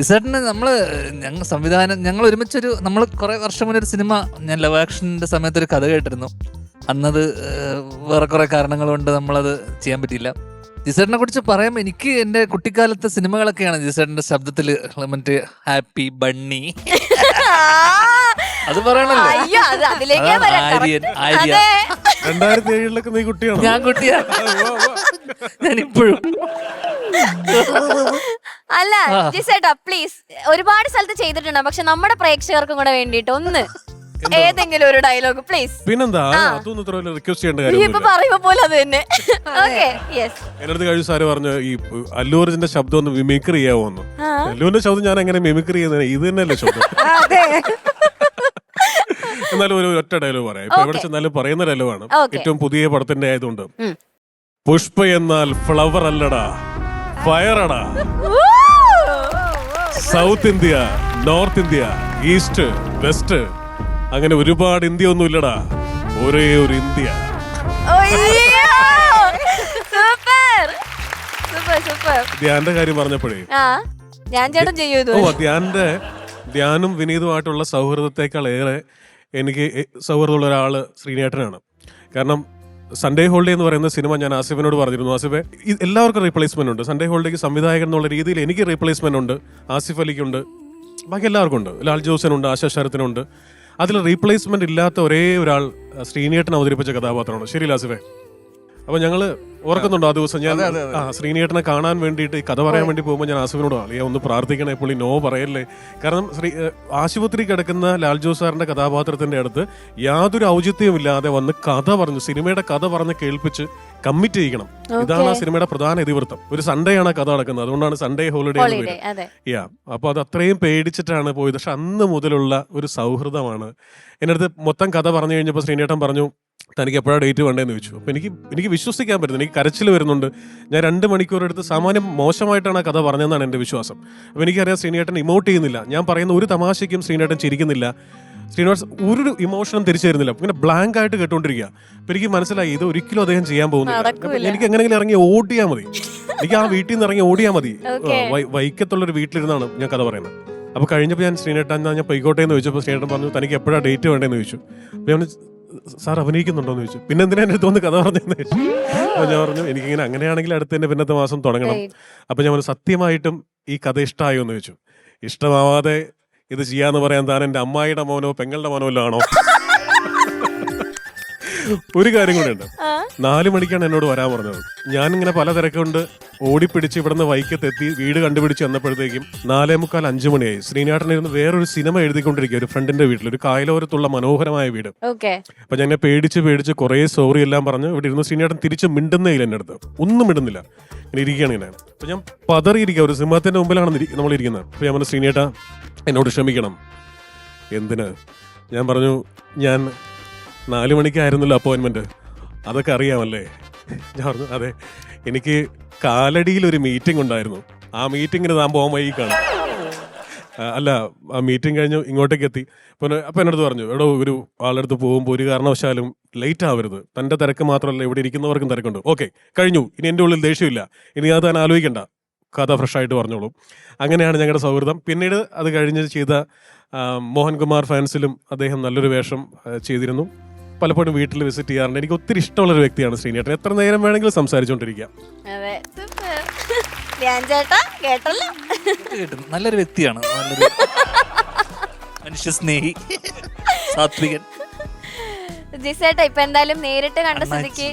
ജിസേട്ടന് ഞങ്ങൾ ഒരുമിച്ചൊരു നമ്മൾ കുറെ വർഷം മുന്നേ ഒരു സിനിമ, ഞാൻ ലവ് ആക്ഷന്റെ സമയത്ത് ഒരു കഥ കേട്ടിരുന്നു. അന്നത് വേറെ കുറെ കാരണങ്ങൾ കൊണ്ട് നമ്മളത് ചെയ്യാൻ പറ്റിയില്ല. ജിസേട്ടനെ കുറിച്ച് പറയുമ്പോൾ എനിക്ക് എൻ്റെ കുട്ടിക്കാലത്തെ സിനിമകളൊക്കെയാണ് ജിസേട്ടന്റെ ശബ്ദത്തിൽ മറ്റേ ഹാപ്പി ബണ്ണി അത് പറയണല്ലോ. ആര്യൻ 2007 നീ കുട്ടിയാണ്. ഞാൻ കുട്ടിയാണ്, ഞാനിപ്പോഴും. അല്ല ജിസേട്ടാ പ്ലീസ്, ഒരുപാട് സ്ഥലത്ത് ചെയ്തിട്ടുണ്ട്. പക്ഷെ നമ്മുടെ പ്രേക്ഷകർക്കും കൂടെ വേണ്ടിട്ട് ഒന്ന് ഏതെങ്കിലും ഒരു ഡയലോഗ് പ്ലീസ്. പിന്നെന്താ, അതൊന്നും ഇത്ര റിക്വസ്റ്റ് ചെയ്യേണ്ട കാര്യം. ഇപ്പൊ പറയുമ്പോ പോലെ അത് തന്നെ. എന്റെ അടുത്ത് കഴിഞ്ഞ സാറ് പറഞ്ഞു ഈ അല്ലു അർജുന്റെ ശബ്ദം ഒന്ന് മിമിക്രി ചെയ്യാവോന്ന്. അല്ലുവിന്റെ ശബ്ദം ഞാൻ എങ്ങനെ മിമിക്രി ചെയ്യുന്നത്? ഇത് തന്നെയല്ലേ ശബ്ദം. എന്നാലും ഒരു ഒറ്റ ഡയലോഗ് പറയാം. ഇപ്പൊ എവിടെ ചെന്നാലും പറയുന്ന ഡയലോഗാണ്. ഏറ്റവും പുതിയ പടത്തിന്റെ ആയതുകൊണ്ട്. പുഷ്പ എന്നാൽ ഫ്ലവർ അല്ലടാ, ഫയറടാ. South India, north India, east, west, അങ്ങനെ ഒരുപാട് ഇന്ത്യ ഒന്നും ഇല്ലടാ, ഒരേ ഒരു ഇന്ത്യ. ധ്യാന്റെ കാര്യം പറഞ്ഞപ്പോഴേ ധ്യാനും വിനീതുമായിട്ടുള്ള സൗഹൃദത്തെക്കാൾ ഏറെ എനിക്ക് സൗഹൃദമുള്ള ഒരാള് ശ്രീനേട്ടനാണ്. കാരണം സൺഡേ ഹോളിഡേ എന്ന് പറയുന്ന സിനിമ ഞാൻ ആസിഫിനോട് പറഞ്ഞിരുന്നു, ആസിഫെ എല്ലാവർക്കും റീപ്ലേസ്മെന്റ് ഉണ്ട്. സൺഡേ ഹോളിഡേക്ക് സംവിധായകൻ എന്നുള്ള രീതിയിൽ എനിക്ക് റീപ്ലേസ്മെന്റ് ഉണ്ട്, ആസിഫ് അലിക്കുണ്ട്, ബാക്കി എല്ലാവർക്കും ഉണ്ട്, ലാൽ ജോസിനുണ്ട്, ആശാ ശരത്തിനുണ്ട്. അതിൽ റീപ്ലേസ്മെന്റ് ഇല്ലാത്ത ഒരേ ഒരാൾ ശ്രീനേട്ടൻ അവതരിപ്പിച്ച കഥാപാത്രമാണ്. ശരി ആസിഫെ? അപ്പൊ ഞങ്ങള് ഓർക്കുന്നുണ്ടോ ആ ദിവസം ഞാൻ ശ്രീനേട്ടനെ കാണാൻ വേണ്ടിയിട്ട് കഥ പറയാൻ വേണ്ടി പോകുമ്പോൾ ഞാൻ ആസിഫിനോട് ഒന്ന് പ്രാർത്ഥിക്കണേ, പുള്ളി നോ പറയല്ലേ. കാരണം ആശുപത്രി കിടക്കുന്ന ലാൽ ജോസ് സാറിന്റെ കഥാപാത്രത്തിന്റെ അടുത്ത് യാതൊരു ഔചിത്യവും ഇല്ലാതെ വന്ന് കഥ പറഞ്ഞു, സിനിമയുടെ കഥ പറഞ്ഞ് കേൾപ്പിച്ച് കമ്മിറ്റ് ചെയ്യിക്കണം. ഇതാണ് ആ സിനിമയുടെ പ്രധാന ഇതിവൃത്തം. ഒരു സൺഡേ ആണ് കഥ നടക്കുന്നത്, അതുകൊണ്ടാണ് സൺഡേ ഹോളിഡേ. അപ്പൊ അത് അത്രയും പേടിച്ചിട്ടാണ് പോയത്. പക്ഷെ അന്ന് മുതലുള്ള ഒരു സൗഹൃദമാണ്. എൻ്റെ അടുത്ത് മൊത്തം കഥ പറഞ്ഞു കഴിഞ്ഞപ്പോൾ ശ്രീനേട്ടൻ പറഞ്ഞു, തനിക്ക് എപ്പോഴാണ് ഡേറ്റ് വേണ്ടതെന്ന് ചോദിച്ചു. അപ്പോൾ എനിക്ക് വിശ്വസിക്കാൻ പറ്റുന്നു, എനിക്ക് കരച്ചിൽ വരുന്നുണ്ട്. ഞാൻ 2 മണിക്കൂർ എടുത്ത് സാമാന്യം മോശമായിട്ടാണ് ആ കഥ പറഞ്ഞതെന്നാണ് എൻ്റെ വിശ്വാസം. അപ്പോൾ എനിക്കറിയാം ശ്രീനേട്ടൻ ഇമോട്ട് ചെയ്യുന്നില്ല, ഞാൻ പറയുന്ന ഒരു തമാശയ്ക്കും ശ്രീനേട്ടൻ ചിരിക്കുന്നില്ല, ശ്രീനിവാസ് ഒരു ഇമോഷനും തിരിച്ചു തരുന്നില്ല, ഇങ്ങനെ ബ്ലാങ്ക് ആയിട്ട് കേട്ടോണ്ടിരിക്കുക. അപ്പോൾ എനിക്ക് മനസ്സിലായി ഇത് ഒരിക്കലും അദ്ദേഹം ചെയ്യാൻ പോകുന്നില്ല. എനിക്ക് എങ്ങനെയെങ്കിലും ഇറങ്ങി ഓടിയാൽ മതി, എനിക്ക് ആ വീട്ടിൽ നിന്ന് ഇറങ്ങി ഓടിയാൽ മതി. വൈക്കത്തുള്ളൊരു വീട്ടിലിരുന്നാണ് ഞാൻ കഥ പറയുന്നത്. അപ്പോൾ കഴിഞ്ഞപ്പോൾ ഞാൻ ശ്രീനേട്ടൻ ഞാൻ പൊയ്ക്കോട്ടെ എന്ന് ചോദിച്ചപ്പോൾ ശ്രീനേട്ടൻ പറഞ്ഞു, തനിക്ക് എപ്പോഴാണ് ഡേറ്റ് വേണ്ടതെന്ന് ചോദിച്ചു. അപ്പോൾ ഞാൻ സാർ അഭിനയിക്കുന്നുണ്ടോന്ന് ചോദിച്ചു. പിന്നെ എന്തിനാ എൻ്റെ അടുത്ത് വന്ന് കഥ പറഞ്ഞതെന്ന് ചോദിച്ചു. അപ്പോൾ ഞാൻ പറഞ്ഞു, എനിക്കിങ്ങനെ അങ്ങനെയാണെങ്കിൽ അടുത്തതിൻ്റെ പിന്നത്തെ മാസം തുടങ്ങണം. അപ്പോൾ ഞാൻ പറഞ്ഞു, സത്യമായിട്ടും ഈ കഥ ഇഷ്ടമായോ എന്ന് ചോദിച്ചു. ഇഷ്ടമാവാതെ ഇത് ചെയ്യാന്ന് പറയാൻ താൻ എൻ്റെ അമ്മായിയുടെ മോനോ പെങ്ങളുടെ മോനോ വല്ലതും ആണോ? ഒരു കാര്യം കൂടെ ഉണ്ട്. 4 മണിക്കാണ് എന്നോട് വരാൻ പറഞ്ഞത്. ഞാനിങ്ങനെ പല തിരക്കുകൊണ്ട് ഓടിപ്പിടിച്ച് ഇവിടുന്ന് വൈക്കത്തെത്തി വീട് കണ്ടുപിടിച്ച് വന്നപ്പോഴത്തേക്കും 4:45 5 മണിയായി. ശ്രീനാട്ടനിരുന്ന് വേറൊരു സിനിമ എഴുതിക്കൊണ്ടിരിക്കുക ഒരു ഫ്രണ്ടിന്റെ വീട്ടിൽ, ഒരു കായലോരത്തുള്ള മനോഹരമായ വീട്. അപ്പൊ ഞാൻ പേടിച്ച് കുറേ സോറി എല്ലാം പറഞ്ഞു ഇവിടെ ഇരുന്ന്. ശ്രീനാട്ടൻ തിരിച്ച് മിണ്ടുന്നേ ഇല്ല എൻ്റെ അടുത്ത്, ഒന്നും മിണ്ടുന്നില്ല, ഇങ്ങനെ ഇരിക്കുകയാണ് ഞാൻ. അപ്പൊ ഞാൻ പതറിയിരിക്കുക, ഒരു സിംഹത്തിന്റെ മുമ്പിലാണ് നമ്മൾ ഇരിക്കുന്നത്. അപ്പൊ ഞാൻ പറഞ്ഞു, ശ്രീനേട്ട എന്നോട് ക്ഷമിക്കണം. എന്തിന്? ഞാൻ പറഞ്ഞു, ഞാൻ 4 മണിക്കായിരുന്നല്ലോ അപ്പോയിൻമെന്റ്, അതൊക്കെ അറിയാമല്ലേ? ഞാൻ പറഞ്ഞു, അതെ, എനിക്ക് കാലടിയിൽ ഒരു മീറ്റിംഗ് ഉണ്ടായിരുന്നു, ആ മീറ്റിങ്ങിന് താൻ പോകാൻ വൈകിക്കാണ്. അല്ല, ആ മീറ്റിംഗ് കഴിഞ്ഞ് ഇങ്ങോട്ടേക്ക് എത്തി. അപ്പം എന്നോട് പറഞ്ഞു, എടോ ഒരു ആളെടുത്ത് പോകുമ്പോൾ ഒരു കാരണവശാലും ലേറ്റ് ആവരുത്, തൻ്റെ തിരക്ക് മാത്രമല്ല ഇവിടെ ഇരിക്കുന്നവർക്കും തിരക്കുണ്ട്. ഓക്കെ, കഴിഞ്ഞു, ഇനി എൻ്റെ ഉള്ളിൽ ദേഷ്യമില്ല, ഇനി അത് താൻ ആലോചിക്കണ്ട, കഥ ഫ്രഷായിട്ട് പറഞ്ഞോളൂ. അങ്ങനെയാണ് ഞങ്ങളുടെ സൗഹൃദം. പിന്നീട് അത് കഴിഞ്ഞ് ചെയ്ത മോഹൻകുമാർ ഫാൻസിലും അദ്ദേഹം നല്ലൊരു വേഷം ചെയ്തിരുന്നു. പലപ്പോഴും വീട്ടിൽ വിസിറ്റ് ചെയ്യാറുണ്ട്. എനിക്ക് ഒത്തിരി ഇഷ്ടമുള്ളൊരു വ്യക്തിയാണ് ശ്രീനേട്ടൻ. എത്ര നേരം വേണമെങ്കിലും സംസാരിച്ചുകൊണ്ടിരിക്കാം. നല്ലൊരു വ്യക്തിയാണ്, നല്ലൊരു മനുഷ്യസ്നേഹി, സാത്വികൻ. ജിസേട്ടാ ഇപ്പൊ എന്തായാലും നേരിട്ട് കണ്ട സ്ഥിതിക്ക്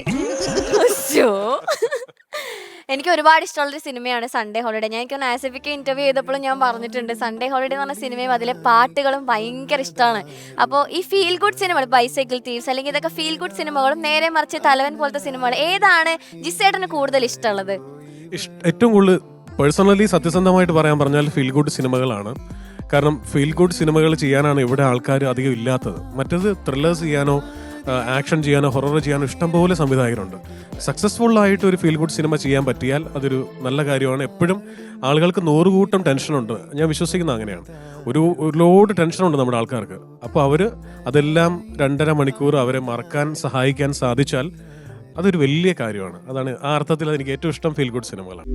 എനിക്ക് ഒരുപാട് ഇഷ്ടമുള്ളൊരു സിനിമയാണ് സൺഡേ ഹോളിഡേ. ഞാൻ എനിക്ക് ആസിഫിക്ക് ഇന്റർവ്യൂ ചെയ്തപ്പോഴും ഞാൻ പറഞ്ഞിട്ടുണ്ട്, സൺഡേ ഹോളിഡേ എന്ന് പറഞ്ഞ സിനിമയും അതിലെ പാട്ടുകളും ഭയങ്കര ഇഷ്ടമാണ്. അപ്പോൾ ഈ ഫീൽ ഗുഡ് സിനിമകൾ, ബൈസൈക്കിൾ തീവ്സ് അല്ലെങ്കിൽ ഇതൊക്കെ ഫീൽ ഗുഡ് സിനിമകളും നേരെ മറിച്ച് തലവൻ പോലത്തെ സിനിമകൾ, ഏതാണ് ജിസേട്ടന് കൂടുതൽ ഇഷ്ടമുള്ളത്? ഏറ്റവും കൂടുതൽ പേഴ്സണലി സത്യസന്ധമായിട്ട് പറയാൻ പറഞ്ഞാൽ ഫീൽ ഗുഡ് സിനിമകളാണ്. കാരണം ഫീൽ ഗുഡ് സിനിമകൾ ചെയ്യാനാണ് ഇവിടെ ആൾക്കാർ അധികം ഇല്ലാത്തത്. മറ്റേത് ത്രില്ലേഴ്സ് ചെയ്യാനോ ആക്ഷൻ ചെയ്യാനോ ഹൊറർ ചെയ്യാനോ ഇഷ്ടംപോലെ സംവിധായകരുണ്ട്. സക്സസ്ഫുൾ ആയിട്ട് ഒരു ഫീൽ ഗുഡ് സിനിമ ചെയ്യാൻ പറ്റിയാൽ അതൊരു നല്ല കാര്യമാണ്. എപ്പോഴും ആളുകൾക്ക് 100 കൂട്ടം ടെൻഷനുണ്ട്, ഞാൻ വിശ്വസിക്കുന്നത് അങ്ങനെയാണ്. ഒരു ലോഡ് ടെൻഷനുണ്ട് നമ്മുടെ ആൾക്കാർക്ക്. അപ്പോൾ അവർ അതെല്ലാം 2.5 മണിക്കൂർ അവരെ മറക്കാൻ സഹായിക്കാൻ സാധിച്ചാൽ അതൊരു വലിയ കാര്യമാണ്. അതാണ് ആ അർത്ഥത്തിൽ എനിക്ക് ഏറ്റവും ഇഷ്ടം ഫീൽ ഗുഡ് സിനിമകളാണ്.